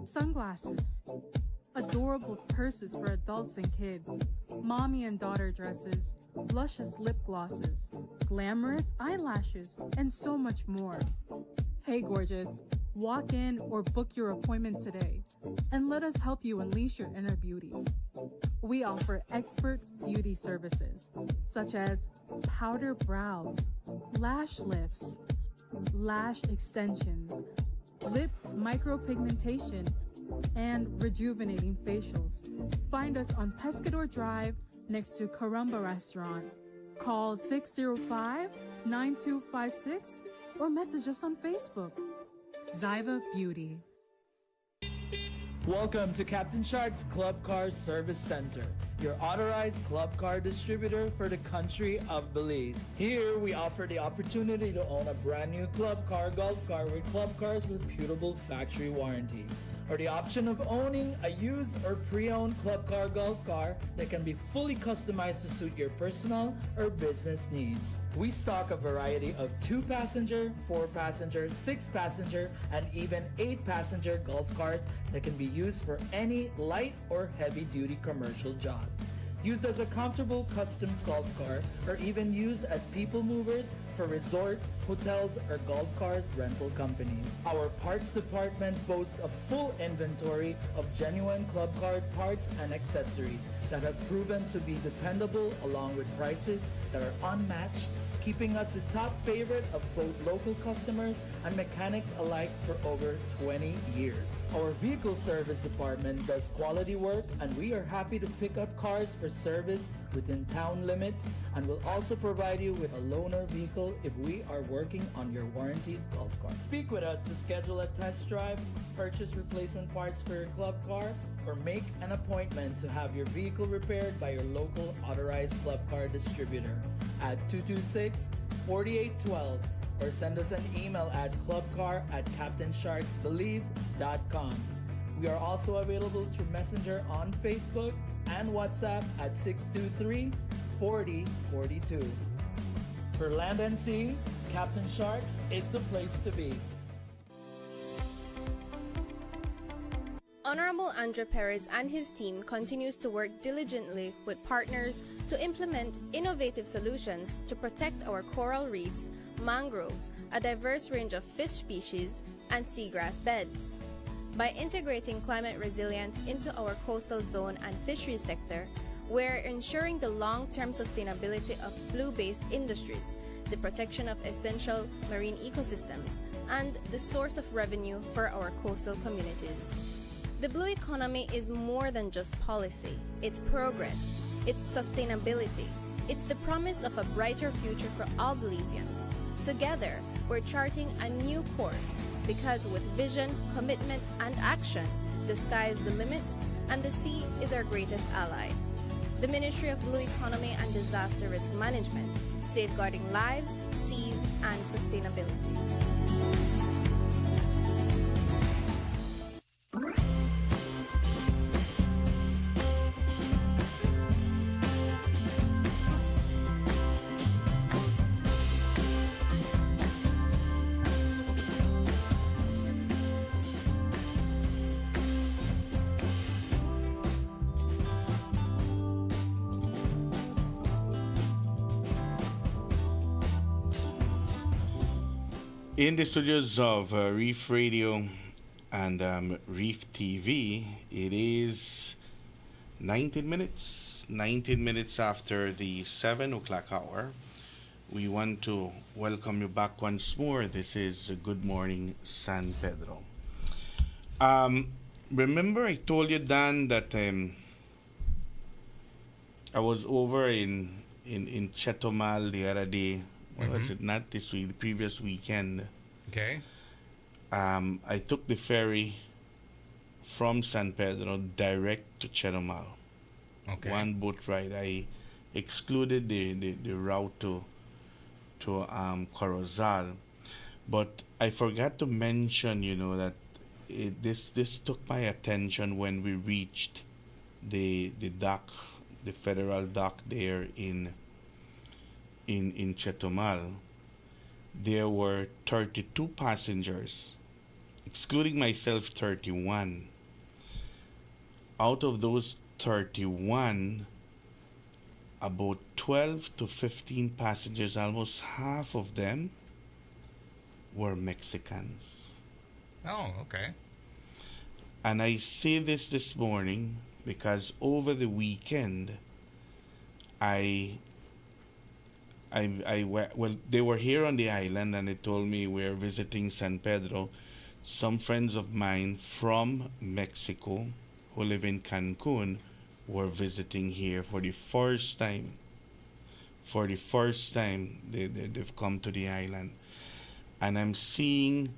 P: sunglasses, adorable purses for adults and kids, mommy and daughter dresses, luscious lip glosses, glamorous eyelashes, and so much more. Hey gorgeous, walk in or book your appointment today and let us help you unleash your inner beauty. We offer expert beauty services such as powder brows, lash lifts, lash extensions, lip micropigmentation, and rejuvenating facials. Find us on Pescador Drive next to Caramba Restaurant. Call 605-9256 or message us on Facebook. Zyva Beauty.
K: Welcome to Captain Shark's Club Car Service Center, your authorized club car distributor for the country of Belize. Here, we offer the opportunity to own a brand new club car, golf car with club cars with reputable factory warranty, or the option of owning a used or pre-owned club car, golf car that can be fully customized to suit your personal or business needs. We stock a variety of 2-passenger, 4-passenger, 6-passenger, and even 8-passenger golf cars that can be used for any light or heavy-duty commercial job. Used as a comfortable custom golf car, or even used as people movers for resort, hotels, or golf cart rental companies. Our parts department boasts a full inventory of genuine club car parts and accessories that have proven to be dependable, along with prices that are unmatched keeping us the top favorite of both local customers and mechanics alike for over 20 years. Our vehicle service department does quality work, and we are happy to pick up cars for service within town limits, and will also provide you with a loaner vehicle if we are working on your warranted golf cart. Speak with us to schedule a test drive, purchase replacement parts for your club car, or make an appointment to have your vehicle repaired by your local authorized club car distributor at 226-4812, or send us an email at clubcar@captainsharksbelize.com. We are also available through Messenger on Facebook and WhatsApp at 623-4042. For land and sea, Captain Sharks is the place to be.
Q: Honorable Andre Perez and his team continues to work diligently with partners to implement innovative solutions to protect our coral reefs, mangroves, a diverse range of fish species, and seagrass beds. By integrating climate resilience into our coastal zone and fisheries sector, we're ensuring the long-term sustainability of blue-based industries, the protection of essential marine ecosystems, and the source of revenue for our coastal communities. The blue economy is more than just policy. It's progress. It's sustainability. It's the promise of a brighter future for all Belizeans. Together, we're charting a new course because with vision, commitment, and action, the sky is the limit and the sea is our greatest ally. The Ministry of Blue Economy and Disaster Risk Management, safeguarding lives, seas, and sustainability.
G: In the studios of Reef Radio and Reef TV, it is 19 minutes after the 7 o'clock hour. We want to welcome you back once more. This is Good Morning San Pedro. Remember I told you, Dan, that I was over in Chetomal the other day. What was it? Not this week, the previous weekend.
H: Okay.
G: I took the ferry from San Pedro direct to Chetomal.
H: Okay.
G: One boat ride. I excluded the route to Corozal, but I forgot to mention, that this took my attention when we reached the dock, the federal dock there in Chetomal. There were 32 passengers, excluding myself 31. Out of those 31, about 12 to 15 passengers, almost half of them, were Mexicans.
H: Oh, okay.
G: And I say this morning because over the weekend, they were here on the island, and they told me we're visiting San Pedro. Some friends of mine from Mexico who live in Cancun were visiting here for the first time. For the first time, they've come to the island. And I'm seeing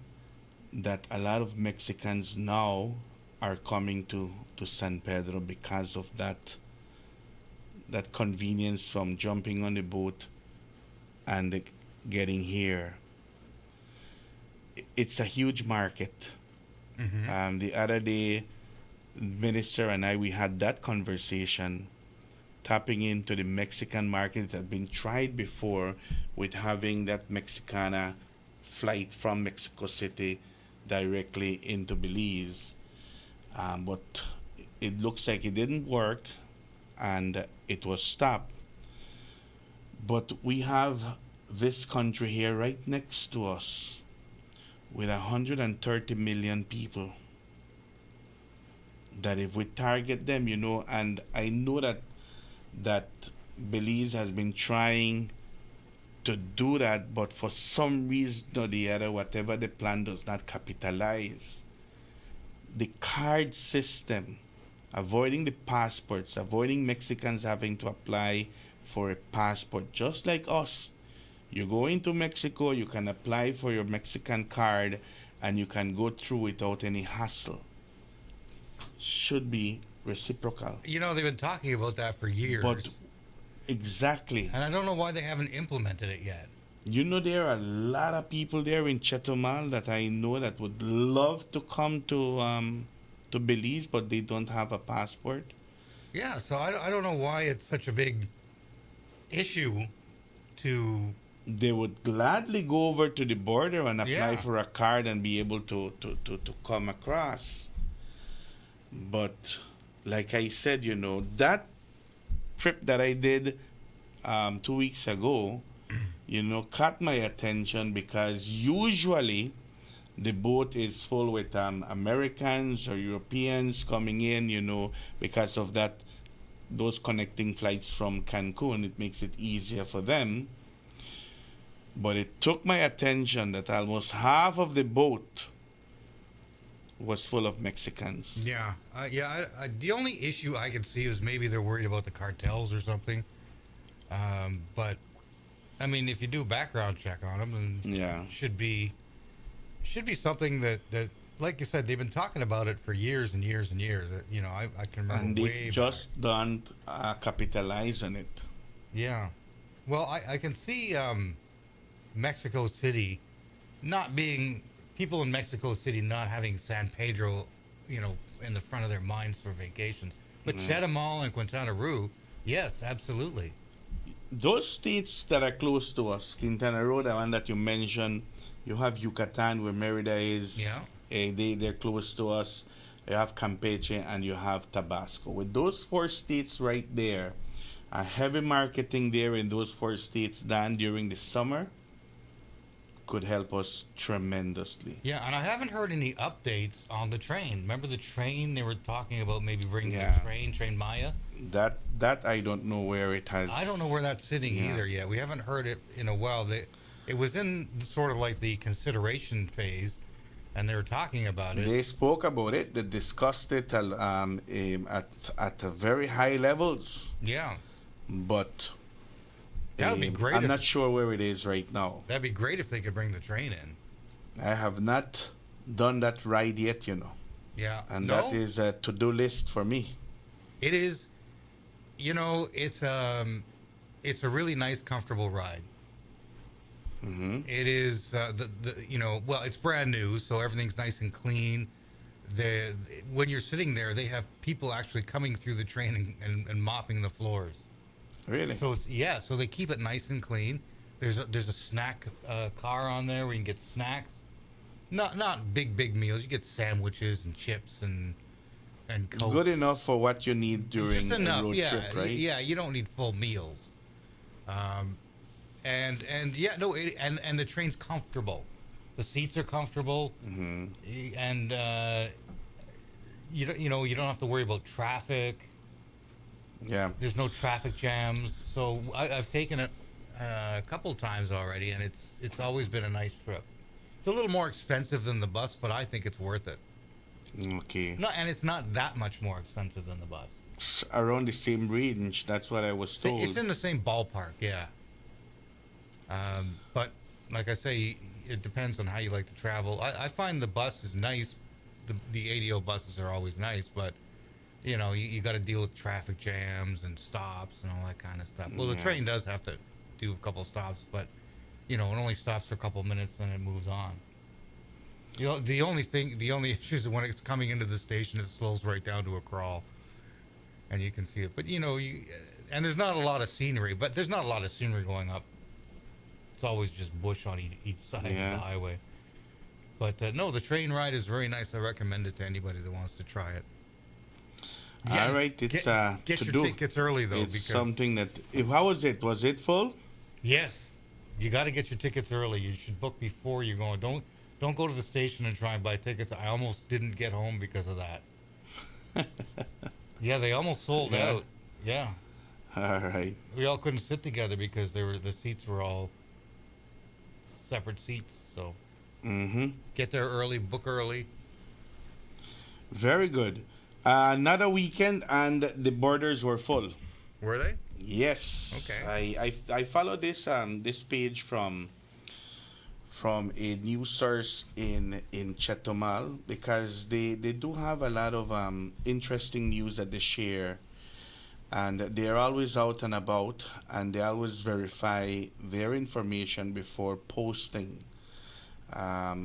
G: that a lot of Mexicans now are coming to San Pedro because of that convenience from jumping on the boat and getting here. It's a huge market.
H: Mm-hmm.
G: The other day, Minister and I, we had that conversation, tapping into the Mexican market that had been tried before with having that Mexicana flight from Mexico City directly into Belize. But it looks like it didn't work and it was stopped. But we have this country here right next to us with 130 million people that if we target them, and I know that Belize has been trying to do that, but for some reason or the other, whatever the plan does not capitalize. The card system, avoiding the passports, avoiding Mexicans having to apply for a passport, just like us. You go into Mexico, you can apply for your Mexican card, and you can go through without any hassle. Should be reciprocal.
H: You know, they've been talking about that for years.
G: But exactly.
H: And I don't know why they haven't implemented it yet.
G: You know, there are a lot of people there in Chetumal that I know that would love to come to Belize, but they don't have a passport.
H: Yeah, so I don't know why it's such a big issue to...
G: They would gladly go over to the border and apply
H: Yeah.
G: for a card and be able to come across. But like I said, you know, that trip that I did 2 weeks ago, you know, caught my attention because usually the boat is full with Americans or Europeans coming in, you know, because of that, those connecting flights from Cancun, it makes it easier for them. But it took my attention that almost half of the boat was full of Mexicans.
H: Yeah, the only issue I could see is maybe they're worried about the cartels or something. But I mean, if you do a background check on them, then should be something that like you said, they've been talking about it for years and years and years. You know, I can remember.
G: And they just don't capitalize on it.
H: Yeah, well, I can see Mexico City not being. People in Mexico City not having San Pedro, you know, in the front of their minds for vacations. But Chetumal and Quintana Roo, yes, absolutely.
G: Those states that are close to us, Quintana Roo, the one that you mentioned, you have Yucatan where Merida is.
H: Yeah.
G: They're close to us. You have Campeche and you have Tabasco. With those 4 states right there, a heavy marketing there in those 4 states done during the summer could help us tremendously.
H: Yeah, and I haven't heard any updates on the train. Remember the train? They were talking about maybe bringing the train Maya?
G: That I don't know where it has.
H: I don't know where that's sitting either yet. We haven't heard it in a while. It was in sort of like the consideration phase, and they were talking about it.
G: They spoke about it. They discussed it at very high levels.
H: Yeah.
G: But
H: that would be great.
G: I'm not sure where it is right now.
H: That'd be great if they could bring the train in.
G: I have not done that ride yet, you know.
H: Yeah.
G: And that is a to-do list for me.
H: It is, you know, it's a really nice, comfortable ride.
G: Mm-hmm.
H: It is, you know, well, it's brand new, so everything's nice and clean. When you're sitting there, they have people actually coming through the train and mopping the floors.
G: Really?
H: So so they keep it nice and clean. There's a snack car on there where you can get snacks. Not big meals. You get sandwiches and chips and Coke.
G: Good enough for what you need during
H: Just enough,
G: a road trip, right?
H: Yeah, you don't need full meals. And the train's comfortable. The seats are comfortable, and you don't have to worry about traffic.
G: Yeah,
H: there's no traffic jams. So I've taken it a couple times already, and it's always been a nice trip. It's a little more expensive than the bus, but I think it's worth it.
G: Okay.
H: No, and it's not that much more expensive than the bus.
G: It's around the same range. That's what I was told.
H: It's in the same ballpark, yeah. But like I say, it depends on how you like to travel. I find the bus is nice. The ADO buses are always nice, but you know, you got to deal with traffic jams and stops and all that kind of stuff. Well, the train does have to do a couple stops, but you know, it only stops for a couple minutes, then it moves on. You know, the only issue is when it's coming into the station, it slows right down to a crawl, and you can see it. But you know, and there's not a lot of scenery. But there's not a lot of scenery going up. It's always just bush on each side of the highway. But no, the train ride is very nice. I recommend it to anybody that wants to try it.
G: All right, it's
H: get
G: to
H: your
G: do.
H: tickets early though,
G: It's
H: because
G: something that. How was it? Was it full?
H: Yes, you got to get your tickets early. You should book before you're going. Don't go to the station and try and buy tickets. I almost didn't get home because of that. Yeah, they almost sold out. Yeah.
G: All right.
H: We all couldn't sit together because the seats were all separate seats. So
G: Mm-hmm.
H: get there early, book early.
G: Very good. Another weekend, and the borders were full.
H: Were they?
G: Yes.
H: Okay.
G: I follow this page from a news source in Chetumal, because they do have a lot of interesting news that they share, and they're always out and about, and they always verify their information before posting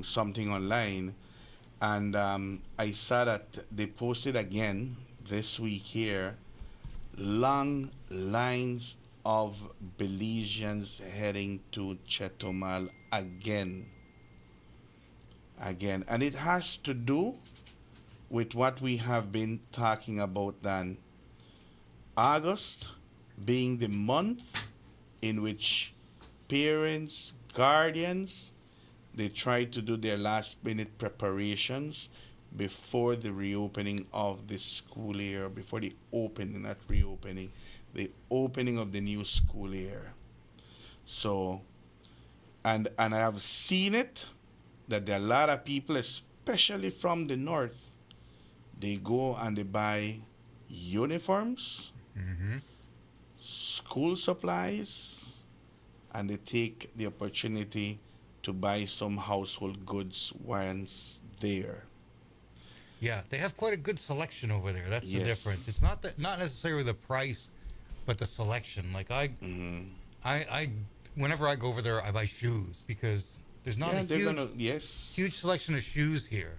G: something online. And I saw that they posted again this week here, long lines of Belizeans heading to Chetumal again. And it has to do with what we have been talking about then. August being the month in which parents, guardians, they try to do their last minute preparations before the reopening of the school year, before the opening, not reopening, the opening of the new school year. So, and I have seen it, that there are a lot of people, especially from the north, they go and they buy uniforms, school supplies, and they take the opportunity to buy some household goods once there.
H: Yeah, they have quite a good selection over there. That's the
G: Yes.
H: difference. It's not not necessarily the price, but the selection. Like I whenever I go over there, I buy shoes because there's not
G: Yeah,
H: a
G: they're
H: huge,
G: gonna- yes.
H: huge selection of shoes here.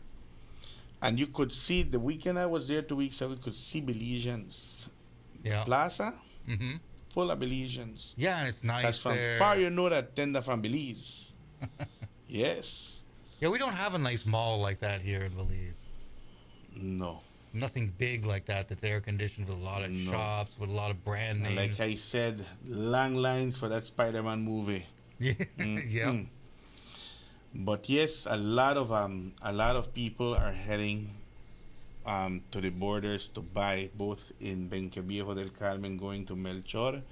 G: And you could see, the weekend I was there 2 weeks ago, you could see Belizeans.
H: Yeah.
G: Plaza,
H: Mm-hmm.
G: full of Belizeans.
H: Yeah, and it's nice
G: That's from
H: there.
G: far, you know that they're from Belize. Yes.
H: Yeah, we don't have a nice mall like that here in Belize.
G: No.
H: Nothing big like that that's air conditioned with a lot of
G: No.
H: shops, with a lot of brand
G: And
H: names.
G: like I said, long lines for that Spider-Man movie.
H: Yeah. Yeah.
G: But yes, a lot of people are heading to the borders to buy, both in Benqueviejo del Carmen going to Melchor,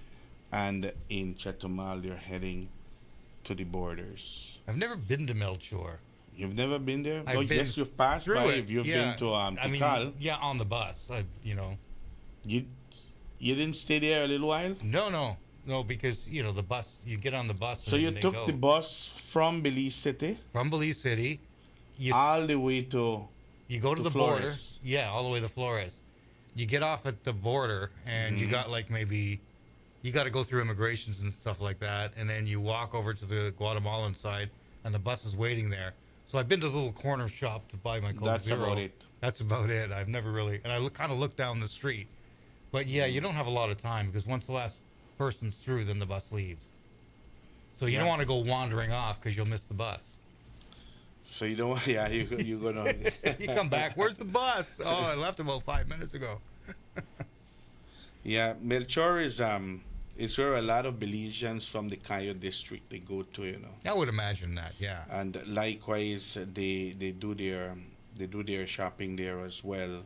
G: and in Chetumal they're heading to the borders.
H: I've never been to Melchor.
G: You've never been there?
H: I've
G: Oh,
H: been
G: yes, you've passed
H: through
G: by.
H: it.
G: If you've
H: Yeah.
G: been to
H: I mean,
G: Tikal.
H: yeah, on the bus.
G: You didn't stay there a little while?
H: No, because the bus. You get on the bus.
G: So
H: and
G: you
H: they
G: took
H: go.
G: the bus from Belize City?
H: From Belize City.
G: All the way to
H: You go to the
G: Flores.
H: border. Yeah, all the way to Flores. You get off at the border, and you got you got to go through immigrations and stuff like that, and then you walk over to the Guatemalan side, and the bus is waiting there. So I've been to the little corner shop to buy my Coke
G: That's
H: Zero.
G: about it.
H: That's about it. I've never really, and I kind of look down the street, but yeah, you don't have a lot of time because once the last person's through, then the bus leaves. So you don't want to go wandering off because you'll miss the bus.
G: So you don't. Yeah, you're gonna.
H: You come back. Where's the bus? Oh, I left about 5 minutes ago.
G: Yeah, Melchor is it's where a lot of Belizeans from the Cayo district they go to.
H: I would imagine that. Yeah.
G: And likewise, they do their shopping there as well,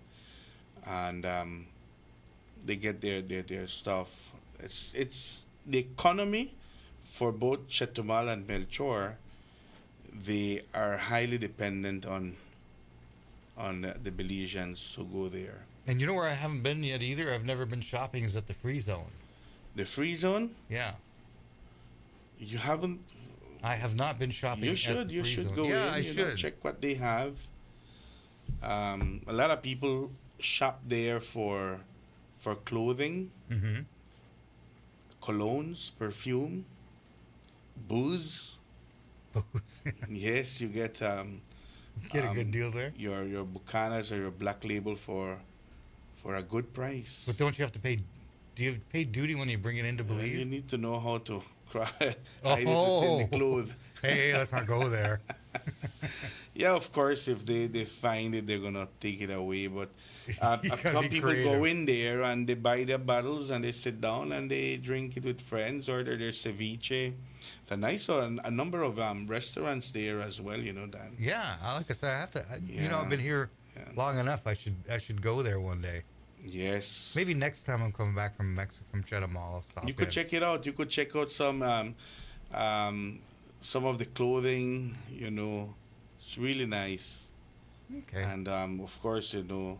G: and they get their stuff. It's the economy for both Chetumal and Melchor. They are highly dependent on the Belizeans who go there.
H: And you know where I haven't been yet either? I've never been shopping is at the Free Zone.
G: The Free Zone?
H: Yeah.
G: You haven't?
H: I have not been shopping.
G: You
H: at
G: should.
H: the
G: You
H: Free
G: should
H: Zone.
G: go
H: yeah,
G: in.
H: I
G: You
H: should
G: know, check what they have. A lot of people shop there for clothing, colognes, perfume, booze. Yes, you get
H: Get a good deal there.
G: Your Bucanas or your Black Label for a good price.
H: But don't you have to pay? Do you pay duty when you bring it into Belize?
G: You need to know how to hide
H: Oh.
G: it within the clothes.
H: Hey, let's not go there.
G: Yeah, of course, if they find it, they're gonna take it away. But
H: You gotta
G: some
H: be
G: people
H: creative.
G: go in there and they buy their bottles and they sit down and they drink it with friends, order their ceviche. It's a nice a number of restaurants there as well. Dan.
H: Yeah, like I said, I have to.
G: Yeah.
H: I've been here long enough. I should go there one day.
G: Yes.
H: Maybe next time I'm coming back from Mexico, from Chetumal, I'll stop
G: You could
H: in.
G: check it out. You could check out some some of the clothing, you know, it's really nice.
H: Okay.
G: And of course, you know,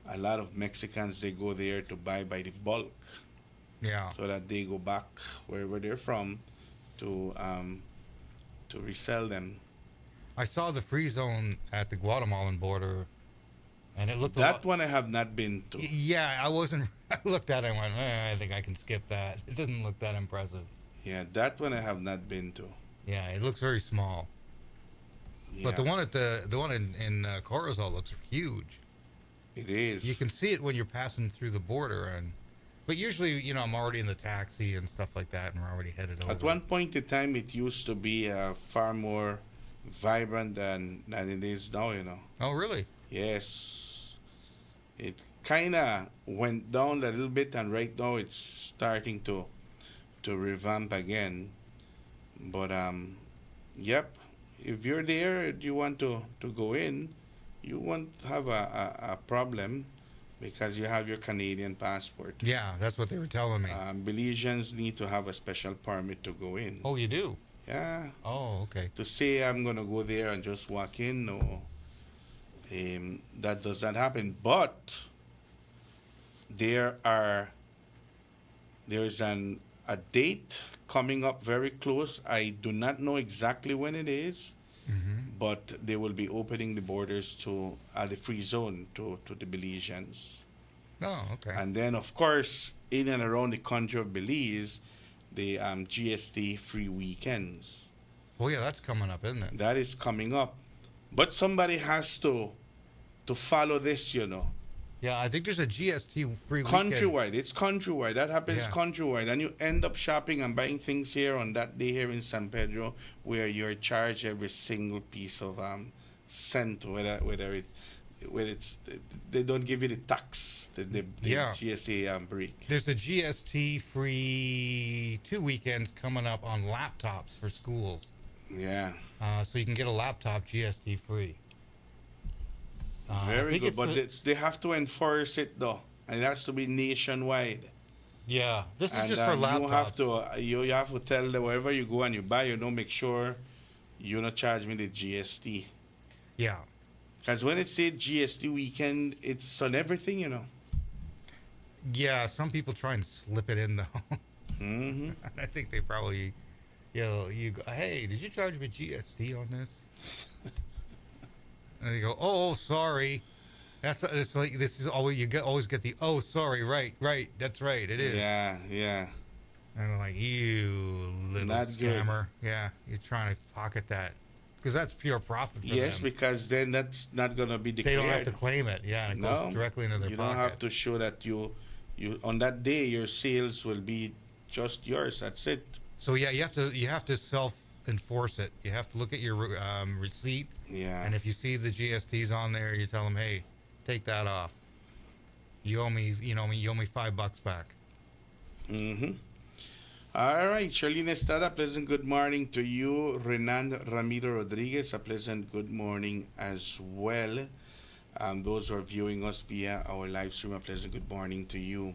G: a lot of Mexicans, they go there to buy by the bulk.
H: Yeah.
G: So that they go back wherever they're from to resell them.
H: I saw the free zone at the Guatemalan border, and it looked
G: That one I have not been to.
H: Yeah, I wasn't. I looked at it and went, I think I can skip that. It doesn't look that impressive.
G: Yeah, that one I have not been to.
H: Yeah, it looks very small.
G: Yeah.
H: But the one at the one in Corozal looks huge.
G: It is.
H: You can see it when you're passing through the border, but usually, you know, I'm already in the taxi and stuff like that, and we're already headed over.
G: At one point in time, it used to be far more vibrant than it is now, you know.
H: Oh, really?
G: Yes. It kind of went down a little bit, and right now it's starting to revamp again. But, yep, if you're there, you want to go in, you won't have a problem because you have your Canadian passport.
H: Yeah, that's what they were telling me.
G: Belizeans need to have a special permit to go in.
H: Oh, you do?
G: Yeah.
H: Oh, okay.
G: To say I'm going to go there and just walk in, no. That does not happen. But there's a date coming up very close. I do not know exactly when it is, but they will be opening the borders to the free zone to the Belizeans.
H: Oh, okay.
G: And then, of course, in and around the country of Belize, the GST free weekends.
H: Oh, yeah, that's coming up, isn't it?
G: That is coming up. But somebody has to follow this, you know.
H: Yeah, I think there's a GST free weekend.
G: Countrywide. It's countrywide. That happens
H: Yeah.
G: countrywide. And you end up shopping and buying things here on that day here in San Pedro where you're charged every single piece of cent, whether it's they don't give you the tax, the
H: Yeah.
G: GSA break.
H: There's a GST free 2 weekends coming up on laptops for schools.
G: Yeah.
H: So you can get a laptop GST free. I
G: Very
H: think
G: good,
H: it's
G: but
H: the-
G: they have to enforce it though, and it has to be nationwide.
H: Yeah, this is
G: And,
H: just for laptops.
G: You have to you have to tell them wherever you go and you buy, you know, make sure you not charge me the GST.
H: Yeah.
G: Because when it says GST weekend, it's on everything, you know.
H: Yeah, some people try and slip it in though.
G: Mm-hmm.
H: I think they probably, you go, hey, did you charge me GST on this? And they go, oh, sorry. It's like this is always always get the oh sorry right that's right it is.
G: Yeah.
H: And I'm like, you little
G: Not good.
H: scammer. Yeah, you're trying to pocket that because that's pure profit for
G: Yes,
H: them.
G: because then that's not gonna be
H: They
G: declared.
H: don't have to claim it. Yeah, and it goes directly into their
G: you
H: pocket.
G: don't have to show that you on that day your sales will be just yours. That's it.
H: So yeah, you have to self enforce it. You have to look at your receipt.
G: Yeah.
H: And if you see the GSTs on there, you tell them, hey, take that off. You owe me, you owe me $5 back.
G: Mm-hmm. All right, Charlene Estrada, pleasant good morning to you. Renan Ramiro Rodriguez, a pleasant good morning as well. Those who are viewing us via our live stream, a pleasant good morning to you.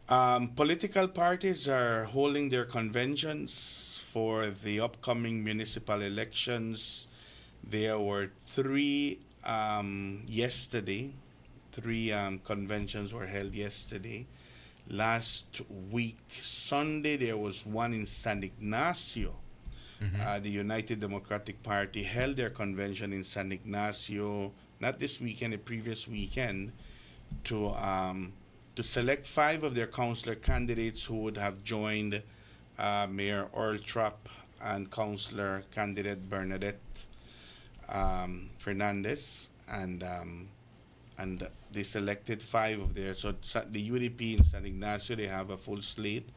G: Political parties are holding their conventions for the upcoming municipal elections. There were three yesterday. Three conventions were held yesterday. Last week, Sunday, there was one in San Ignacio. The United Democratic Party held their convention in San Ignacio, not this weekend, the previous weekend, to select 5 of their councillor candidates who would have joined Mayor Earl Trapp and councillor candidate Bernadette Fernandez, and they selected 5 of their. So the UDP in San Ignacio, they have a full slate.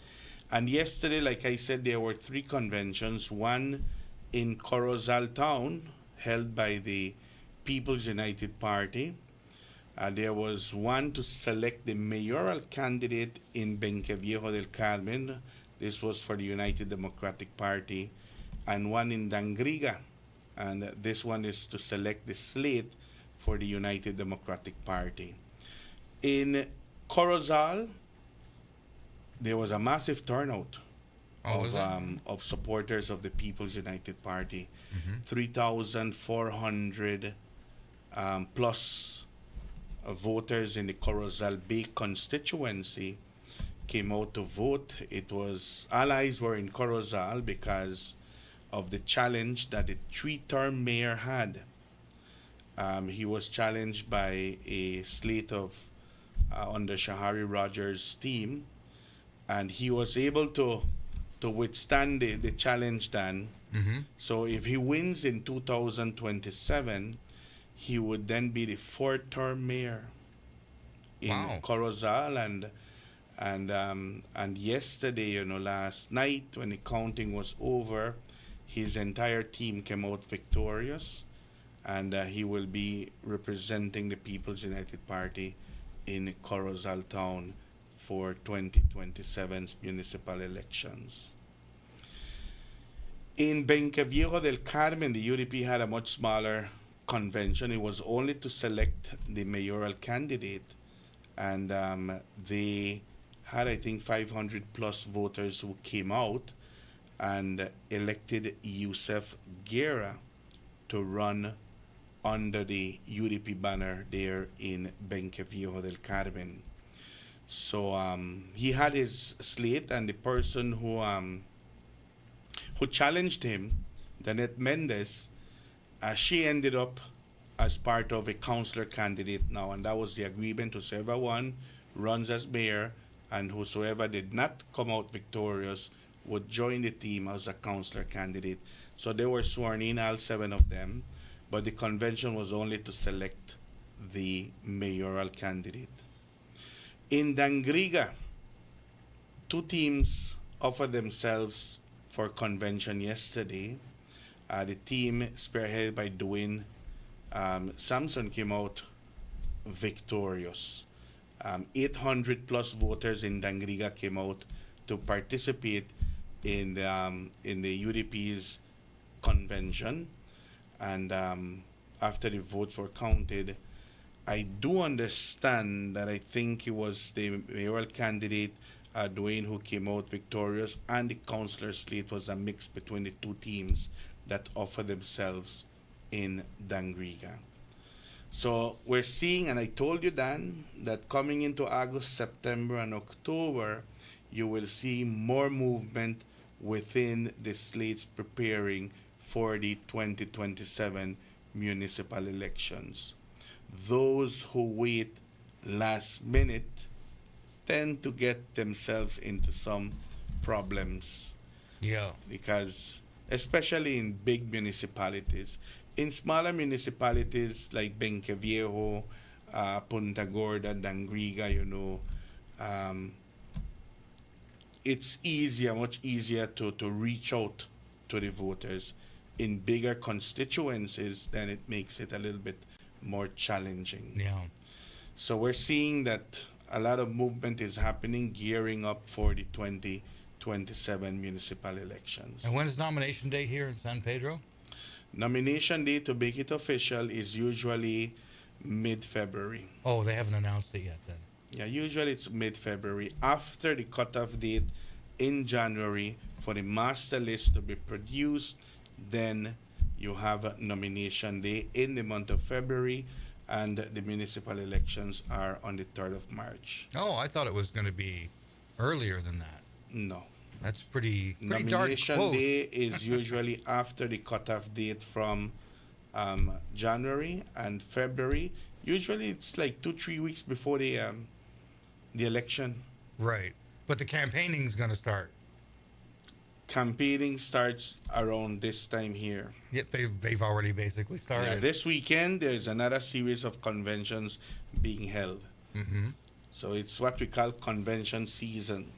G: And yesterday, like I said, there were 3 conventions. One in Corozal town, held by the People's United Party. There was one to select the mayoral candidate in Benqueviejo del Carmen. This was for the United Democratic Party. And one in Dangriga. And this one is to select the slate for the United Democratic Party. In Corozal, there was a massive turnout.
H: was it?
G: Of supporters of the People's United Party.
H: Mhm.
G: 3,400 plus voters in the Corozal Bay constituency came out to vote. It was allies were in Corozal because of the challenge that the three-term mayor had. He was challenged by a slate of under Shahari Rogers' team, and he was able to withstand the challenge then.
H: Mhm.
G: So if he wins in 2027, he would then be the fourth-term mayor in
H: Wow.
G: Corozal. And yesterday, last night when the counting was over, his entire team came out victorious, and he will be representing the People's United Party in Corozal town for 2027's municipal elections. In Bencaviejo del Carmen, the UDP had a much smaller convention. It was only to select the mayoral candidate, and they had, I think, 500 plus voters who came out and elected Yusef Guerra to run under the UDP banner there in Bencaviejo del Carmen. So he had his slate, and the person who challenged him, Danette Mendez, she ended up as part of a councillor candidate now, and that was the agreement. Whosoever won runs as mayor, and whosoever did not come out victorious would join the team as a councillor candidate. So they were sworn in, all 7 of them, but the convention was only to select the mayoral candidate. In Dangriga, 2 teams offered themselves for convention yesterday. The team spearheaded by Dwayne Samson came out victorious. 800 plus voters in Dangriga came out to participate in the UDP's convention, and after the votes were counted, I do understand that I think it was the mayoral candidate Dwayne who came out victorious, and the councillor slate was a mix between the 2 teams that offer themselves in Dangriga. So we're seeing, and I told you, Dan, that coming into August, September, and October, you will see more movement within the slates preparing for the 2027 municipal elections. Those who wait last minute tend to get themselves into some problems.
H: Yeah.
G: Because, especially in big municipalities, in smaller municipalities like Bencaviejo, Punta Gorda, Dangriga, it's easier, much easier to reach out to the voters. In bigger constituencies, then it makes it a little bit more challenging.
H: Yeah.
G: So we're seeing that a lot of movement is happening, gearing up for the 2027 municipal elections.
H: And when's nomination day here in San Pedro?
G: Nomination day, to make it official, is usually mid-February.
H: Oh, they haven't announced it yet then.
G: Yeah, usually it's mid-February, after the cutoff date in January for the master list to be produced. Then you have a nomination day in the month of February, and the municipal elections are on the 3rd of March.
H: Oh, I thought it was going to be earlier than that.
G: No.
H: That's pretty darn
G: Nomination
H: close.
G: day is usually after the cutoff date from January, and February. Usually it's like 2-3 weeks before the election.
H: Right. But the campaigning's going to start.
G: Campaigning starts around this time here.
H: Yeah, they've already basically started.
G: Yeah, this weekend there's another series of conventions being held.
H: Mm-hmm.
G: So it's what we call convention season.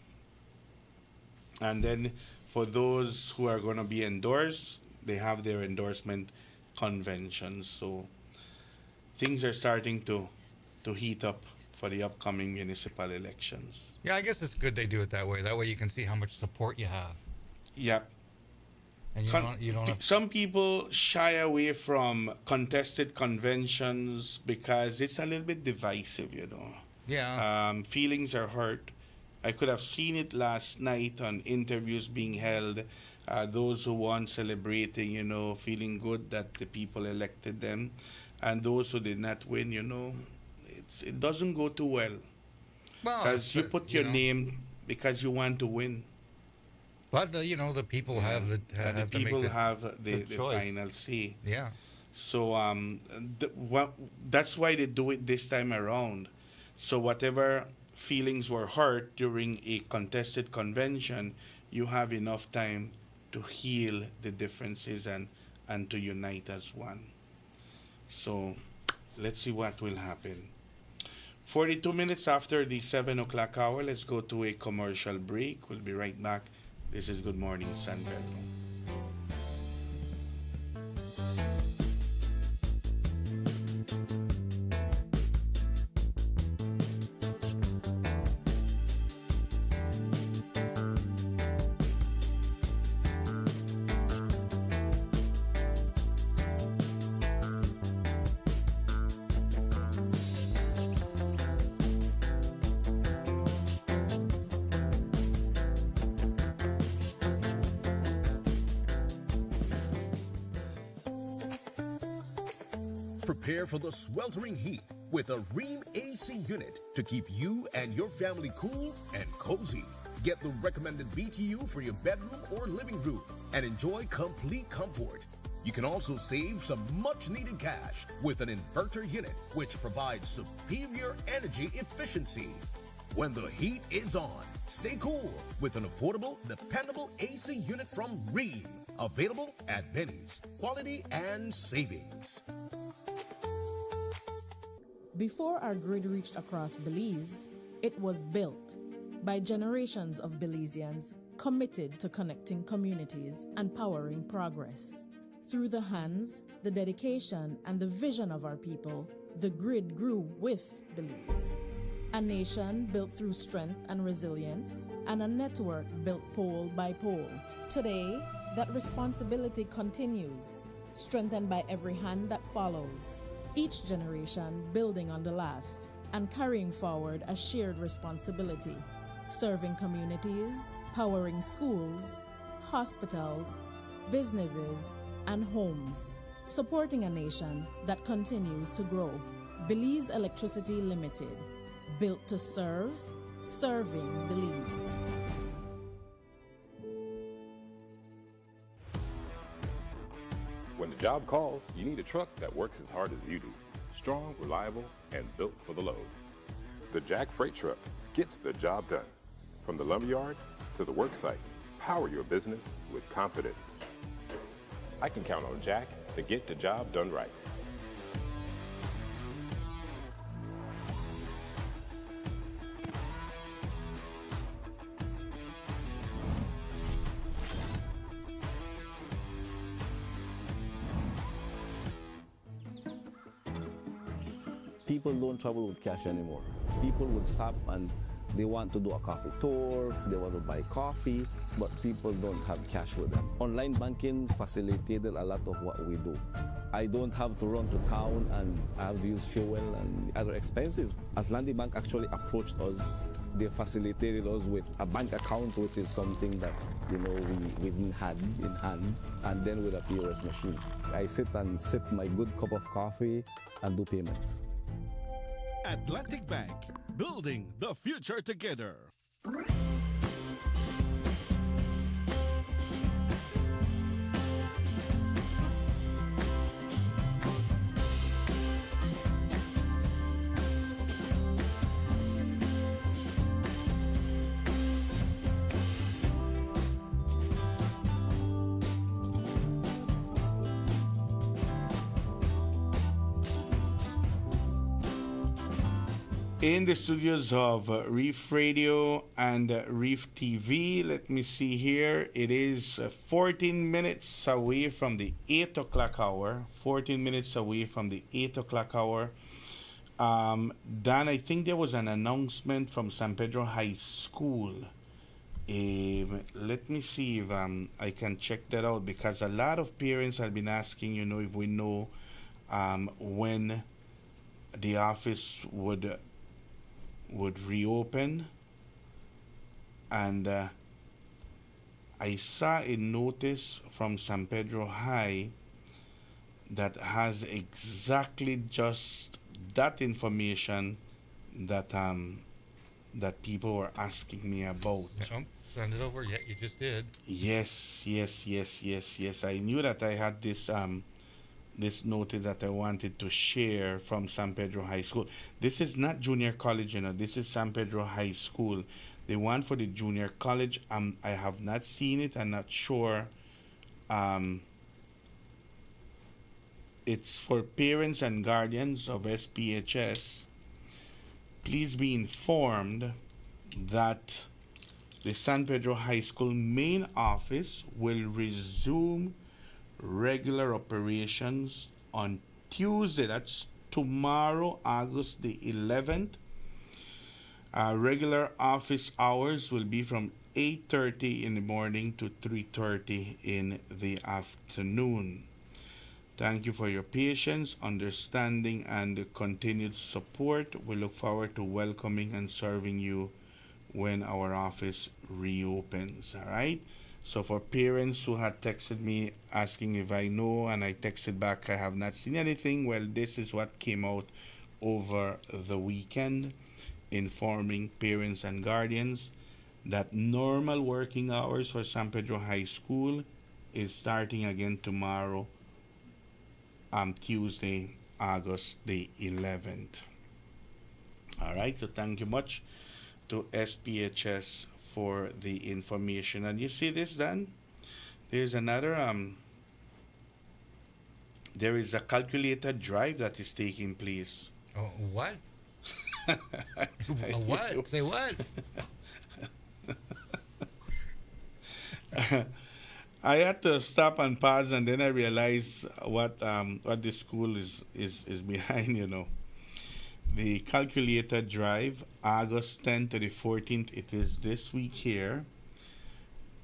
G: And then for those who are going to be endorsed, they have their endorsement conventions. So things are starting to heat up for the upcoming municipal elections.
H: Yeah, I guess it's good they do it that way. That way you can see how much support you have.
G: Yep.
H: And you don't have...
G: Some people shy away from contested conventions because it's a little bit divisive,
H: Yeah.
G: Feelings are hurt, I could have seen it last night on interviews being held. Those who won celebrating, feeling good that the people elected them, and those who did not win, it doesn't go too well.
H: Well,
G: Because you put your name because you want to win.
H: But the people have the
G: people
H: make
G: have the
H: choice.
G: final say.
H: Yeah.
G: So that's why they do it this time around. So whatever feelings were hurt during a contested convention, you have enough time to heal the differences and to unite as one. So let's see what will happen. 42 minutes after the 7 o'clock hour, let's go to a commercial break. We'll be right back. This is Good Morning San Pedro.
R: Prepare for the sweltering heat with a Ream AC unit to keep you and your family cool and cozy. Get the recommended BTU for your bedroom or living room and enjoy complete comfort. You can also save some much needed cash with an inverter unit which provides superior energy efficiency. When the heat is on, stay cool with an affordable, dependable AC unit from Ream. Available at Benny's. Quality and savings.
J: Before our grid reached across Belize, it was built by generations of Belizeans committed to connecting communities and powering progress. Through the hands, the dedication, and the vision of our people, the grid grew with Belize. A nation built through strength and resilience, and a network built pole by pole. Today, that responsibility continues, strengthened by every hand that follows. Each generation building on the last and carrying forward a shared responsibility, serving communities, powering schools, hospitals, businesses, and homes, supporting a nation that continues to grow. Belize Electricity Limited, built to serve, serving Belize.
S: When the job calls, you need a truck that works as hard as you do. Strong, reliable, and built for the load. The Jack Freight Truck gets the job done. From the lumberyard to the work site, power your business with confidence. I can count on Jack to get the job done right.
T: People don't travel with cash anymore. People would stop and they want to do a coffee tour, they want to buy coffee, but people don't have cash with them. Online banking facilitated a lot of what we do. I don't have to run to town and I have to use fuel and other expenses. Atlantic Bank actually approached us. They facilitated us with a bank account, which is something that we didn't have in hand, and then with a POS machine. I sit and sip my good cup of coffee and do payments.
U: Atlantic Bank, building the future together.
G: In the studios of Reef Radio and Reef TV, let me see here. It is 14 minutes away from the 8 o'clock hour. 14 minutes away from the 8 o'clock hour. Dan, I think there was an announcement from San Pedro High School. Let me see if I can check that out, because a lot of parents have been asking, if we know when the office would reopen. and I saw a notice from San Pedro High that has exactly just that information that that people were asking me about.
H: Send it over. Yeah, you just did.
G: Yes, yes, yes, yes, yes. I knew that I had this this notice that I wanted to share from San Pedro High School. This is not junior college, you know. This is San Pedro High School. The one for the junior college, I have not seen it. I'm not sure. It's for parents and guardians of SPHS. Please be informed that the San Pedro High School main office will resume regular operations on Tuesday. That's tomorrow, August the 11th. Regular office hours will be from 8:30 in the morning to 3:30 in the afternoon. Thank you for your patience, understanding, and continued support. We look forward to welcoming and serving you when our office reopens. All right? So for parents who had texted me asking if I know, and I texted back, I have not seen anything. Well, this is what came out over the weekend, informing parents and guardians that normal working hours for San Pedro High School is starting again tomorrow, Tuesday, August the 11th. All right, so thank you much to SPHS for the information. And you see this, Dan? There's another, there is a calculator drive that is taking place.
H: Oh, what? What? Say what?
G: I had to stop and pause, and then I realized what the school is behind. You know, the calculator drive, August 10th to the 14th. It is this week here.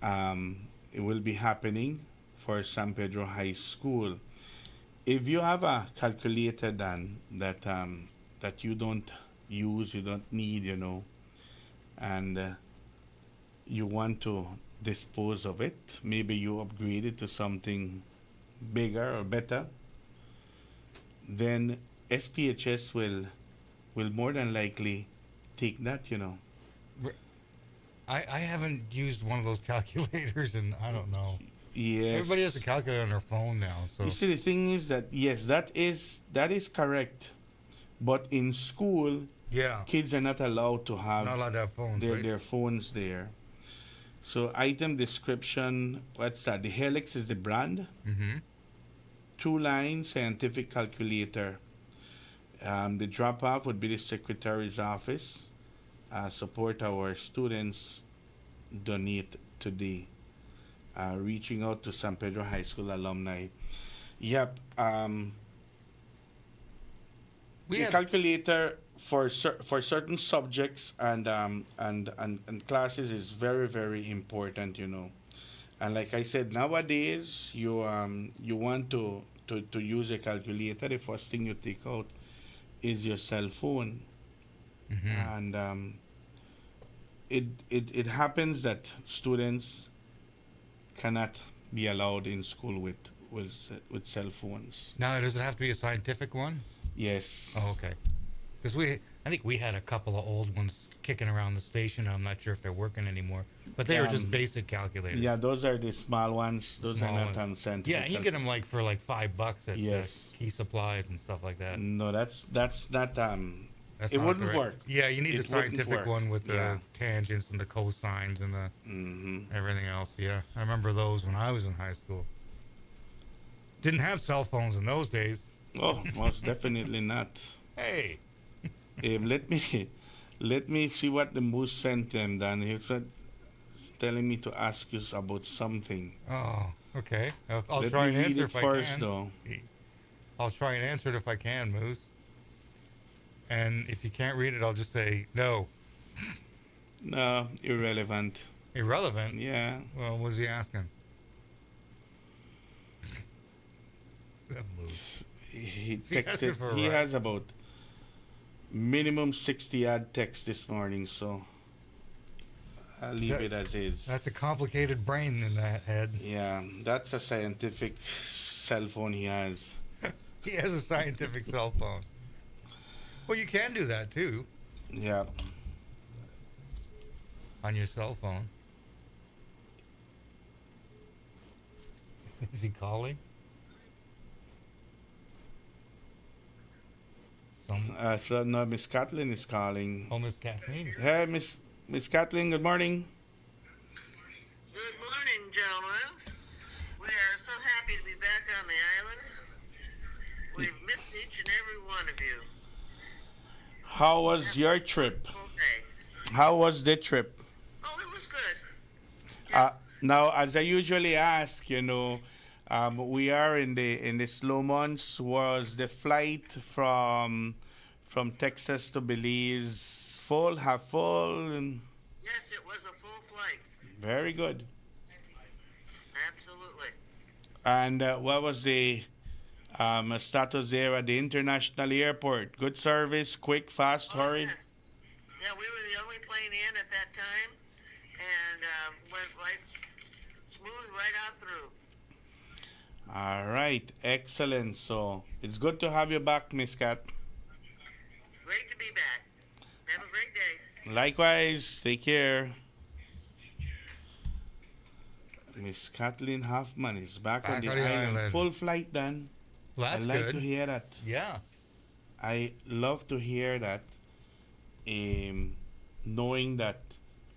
G: It will be happening for San Pedro High School. If you have a calculator, Dan, that you don't use, you don't need, you know, and you want to dispose of it, maybe you upgrade it to something bigger or better, then SPHS will more than likely take that, you know.
H: I haven't used one of those calculators, and I don't know.
G: Yes.
H: Everybody has a calculator on their phone now. So
G: you see, the thing is that yes, that is correct, but in school, kids are not allowed to have
H: phones,
G: their phones there. So item description, what's that? The Helix is the brand.
H: Mm-hmm.
G: 2-line scientific calculator. The drop-off would be the secretary's office. Support our students. Donate today. Reaching out to San Pedro High School alumni. Yep. The calculator for certain subjects and classes is very, very important, you know. And like I said, nowadays you want to use a calculator, the first thing you take out is your cell phone.
H: Mm-hmm.
G: And it happens that students cannot be allowed in school with cell phones.
H: Now, does it have to be a scientific one?
G: Yes.
H: Oh, okay. Because I think we had a couple of old ones kicking around the station. I'm not sure if they're working anymore, but they were just basic calculators.
G: Yeah, those are the small ones. Those
H: Small
G: are not
H: ones.
G: scientific.
H: Yeah, and you get them for like $5 at
G: Yes.
H: Key Supplies and stuff like that.
G: No, that's not
H: That's
G: it
H: not
G: wouldn't
H: the right-
G: work.
H: Yeah, you need
G: It
H: the
G: wouldn't
H: scientific
G: work.
H: one with the
G: Yeah.
H: tangents and the cosines and the everything else. Yeah, I remember those when I was in high school. Didn't have cell phones in those days.
G: Oh, most definitely not.
H: Hey.
G: Let me see what the moose sent him, Dan. He was telling me to ask you about something.
H: Oh, okay. I'll
G: Let
H: try
G: me
H: and
G: read
H: answer
G: it
H: if I
G: first,
H: can.
G: though.
H: I'll try and answer it if I can, Moose. And if you can't read it, I'll just say no.
G: No, irrelevant.
H: Irrelevant?
G: Yeah.
H: Well, what was he asking? That Moose.
G: He
H: Is he asking
G: texted.
H: for a
G: He
H: ride?
G: has about minimum 60 odd texts this morning, so I'll leave it as is.
H: That's a complicated brain in that head.
G: Yeah, that's a scientific cell phone he has.
H: He has a scientific cell phone. Well, you can do that too.
G: Yeah.
H: On your cell phone. Is he calling?
G: So no, Miss Kathleen is calling.
H: Oh, Miss Kathleen.
G: Hey, Miss Kathleen. Good morning.
A: Good morning, gentlemen. We are so happy to be back on the island. We've missed each and every one of you.
G: How was your trip? How was the trip?
A: Oh, it was good.
G: Now, as I usually ask, we are in the slow months. Was the flight from Texas to Belize full, half full?
A: Yes, it was a full flight.
G: Very good.
A: Absolutely.
G: And what was the status there at the international airport? Good service, quick, fast, hurried?
A: Yes. Yeah, we were the only plane in at that time, and went right smooth right out through.
G: All right, excellent. So it's good to have you back, Miss Kat.
A: Great to be back. Have a great day.
G: Likewise, take care. Miss Kathleen Hoffman is back on the island. Full flight done.
H: Well, that's
G: I like
H: good.
G: to hear that.
H: Yeah.
G: I love to hear that. Knowing that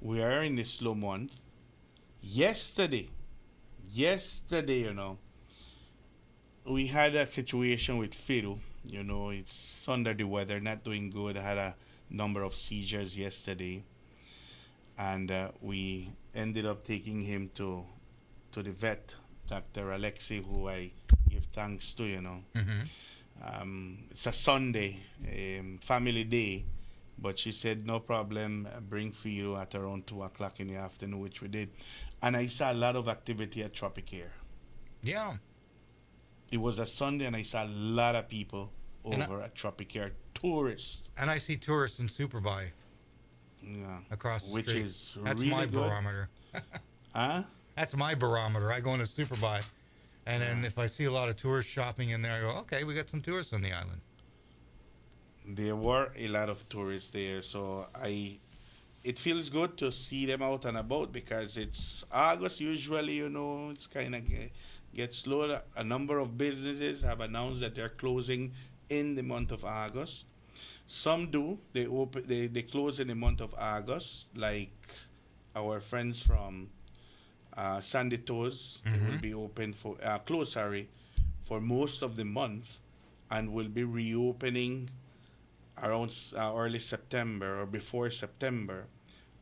G: we are in the slow month. Yesterday, we had a situation with Pedro. It's under the weather, not doing good. I had a number of seizures yesterday, and we ended up taking him to the vet, Dr. Alexei, who I give thanks to. It's a Sunday, family day, but she said no problem. Bring Pedro at around 2:00 in the afternoon, which we did, and I saw a lot of activity at Tropicare.
H: Yeah.
G: It was a Sunday, and I saw a lot of people over at Tropicare, tourists.
H: And I see tourists in Superbuy.
G: Yeah.
H: Across the
G: Which
H: street.
G: is
H: That's
G: really
H: my
G: good.
H: barometer.
G: Huh?
H: That's my barometer. I go into Superbuy, and then if I see a lot of tourists shopping in there, I go, okay, we got some tourists on the island.
G: There were a lot of tourists there, so it feels good to see them out and about because it's August usually, it's kind of gets slow. A number of businesses have announced that they're closing in the month of August. Some do. They close in the month of August, like our friends from Sandy Toes. They will be open for for most of the month, and will be reopening around early September or before September.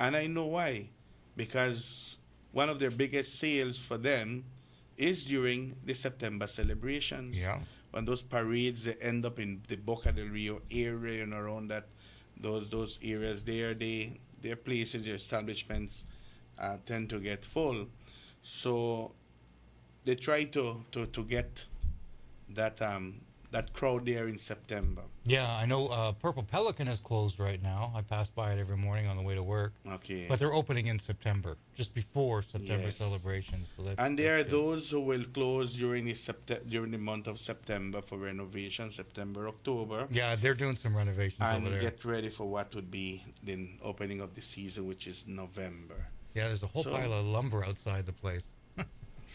G: And I know why, because one of their biggest sales for them is during the September celebrations.
H: Yeah.
G: When those parades they end up in the Boca del Rio area and around those areas there, their places, their establishments tend to get full. So they try to get that crowd there in September.
H: Yeah, I know Purple Pelican is closed right now. I pass by it every morning on the way to work.
G: Okay.
H: But they're opening in September, just before September
G: Yes.
H: celebrations. So
G: And there are those who will close during the month of September for renovation, September, October.
H: Yeah, they're doing some renovations
G: And
H: over there.
G: get ready for what would be the opening of the season, which is November.
H: Yeah, there's a whole pile of lumber outside the place.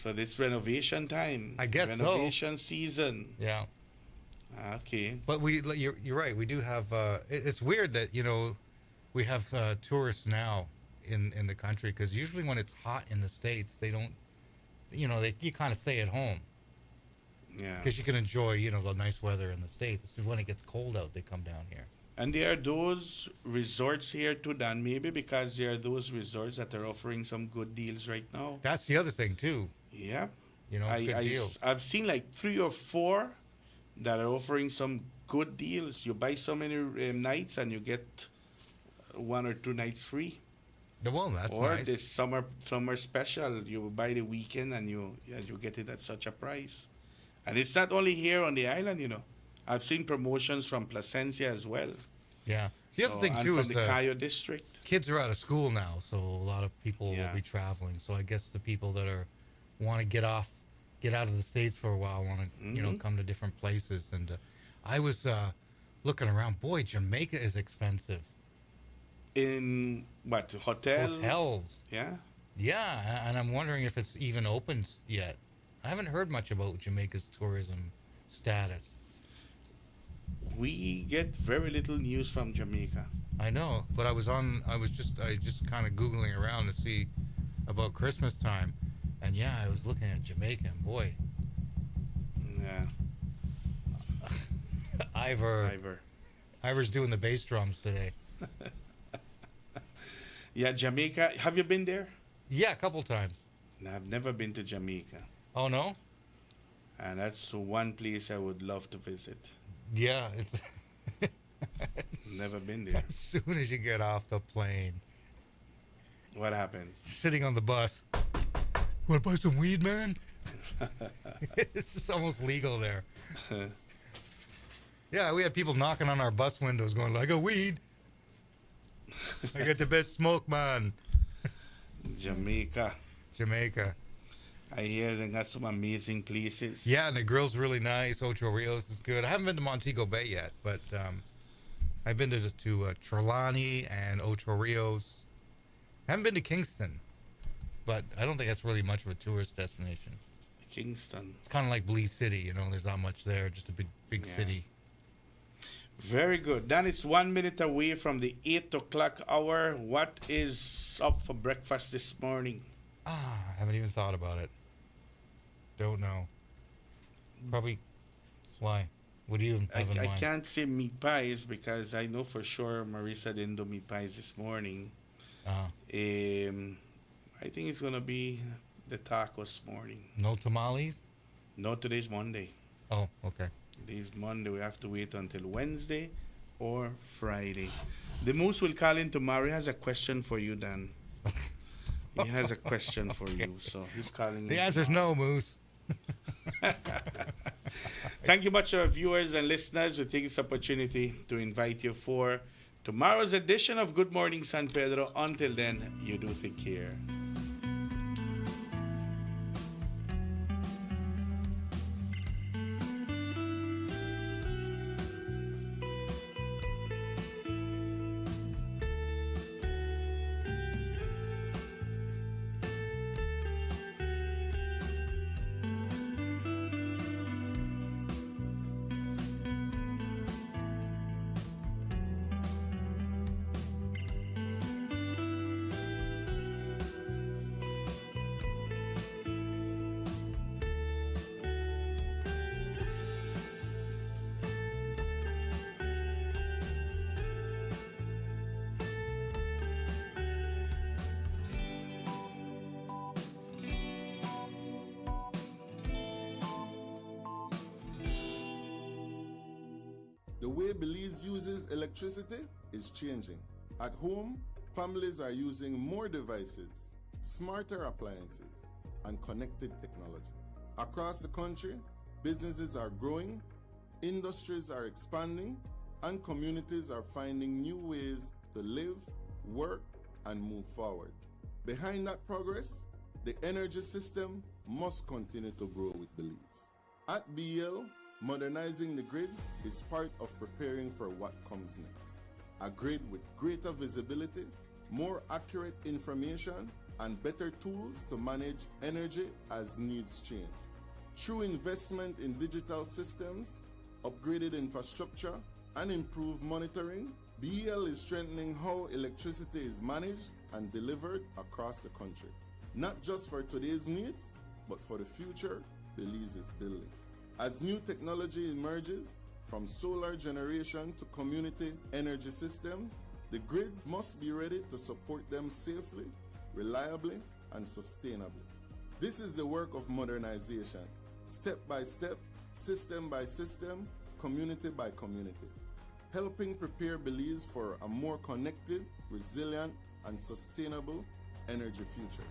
G: So it's renovation time.
H: I guess so.
G: renovation season.
H: Yeah.
G: Okay.
H: But you're right. We do have. It's weird that we have tourists now in the country, because usually when it's hot in the States, they don't. You kind of stay at home.
G: Yeah.
H: Because you can enjoy the nice weather in the States. It's when it gets cold out, they come down here.
G: And there are those resorts here too, Dan, maybe because there are those resorts that are offering some good deals right now.
H: That's the other thing too.
G: Yeah.
H: Good deals.
G: I've seen like 3 or 4 that are offering some good deals. You buy so many nights and you get 1 or 2 nights free.
H: Well, that's
G: or
H: nice.
G: this summer special, you buy the weekend and you get it at such a price. And it's not only here on the island, I've seen promotions from Placencia as well.
H: Yeah. The other thing
G: and
H: too
G: from
H: is
G: the Cayo district.
H: kids are out of school now, so a lot of people will be traveling. So I guess the people that want to get out of the States for a while, want to come to different places. And I was looking around. Boy, Jamaica is expensive.
G: In what,
H: hotels?
G: Yeah.
H: Yeah, and I'm wondering if it's even open yet. I haven't heard much about Jamaica's tourism status.
G: We get very little news from Jamaica.
H: I know, but I just kind of Googling around to see about Christmas time. And yeah, I was looking at Jamaica, and boy.
G: Yeah.
H: Ivor's doing the bass drums today.
G: Yeah, Jamaica. Have you been there?
H: Yeah, a couple times.
G: No, I've never been to Jamaica.
H: Oh, no?
G: And that's one place I would love to visit.
H: Yeah, it's...
G: Never been there.
H: As soon as you get off the plane.
G: What happened?
H: Sitting on the bus. Want to buy some weed, man? It's just almost legal there. Yeah, we had people knocking on our bus windows going, I got weed. I got the best smoke, man.
G: Jamaica. I hear they got some amazing places.
H: Yeah, and the grill's really nice. Ocho Rios is good. I haven't been to Montego Bay yet, but I've been to Trelawney and Ocho Rios. I haven't been to Kingston, but I don't think that's really much of a tourist destination.
G: Kingston.
H: It's kind of like Belize City, you know. There's not much there, just a big city.
G: Very good. Dan, it's 1 minute away from the 8 o'clock hour. What is up for breakfast this morning?
H: I haven't even thought about it. Don't know. Probably. Why? What do you have in mind?
G: I can't say meat pies because I know for sure Marisa didn't do meat pies this morning. I think it's going to be the tacos morning.
H: No tamales?
G: No, today's Monday.
H: Oh, okay.
G: Today's Monday. We have to wait until Wednesday or Friday. The Moose will call in tomorrow. He has a question for you, Dan. He has a question for you, so he's calling.
H: The answer is no, Moose.
G: Thank you much, our viewers and listeners. We take this opportunity to invite you for tomorrow's edition of Good Morning San Pedro. Until then, you do take care.
F: The way Belize uses electricity is changing. At home, families are using more devices, smarter appliances, and connected technology. Across the country, businesses are growing, industries are expanding, and communities are finding new ways to live, work, and move forward. Behind that progress, the energy system must continue to grow with Belize. At BL, modernizing the grid is part of preparing for what comes next. A grid with greater visibility, more accurate information, and better tools to manage energy as needs change. Through investment in digital systems, upgraded infrastructure, and improved monitoring, BL is strengthening how electricity is managed and delivered across the country. Not just for today's needs, but for the future Belize is building. As new technology emerges, from solar generation to community energy systems, the grid must be ready to support them safely, reliably, and sustainably. This is the work of modernization, step by step, system by system, community by community, helping prepare Belize for a more connected, resilient, and sustainable energy future.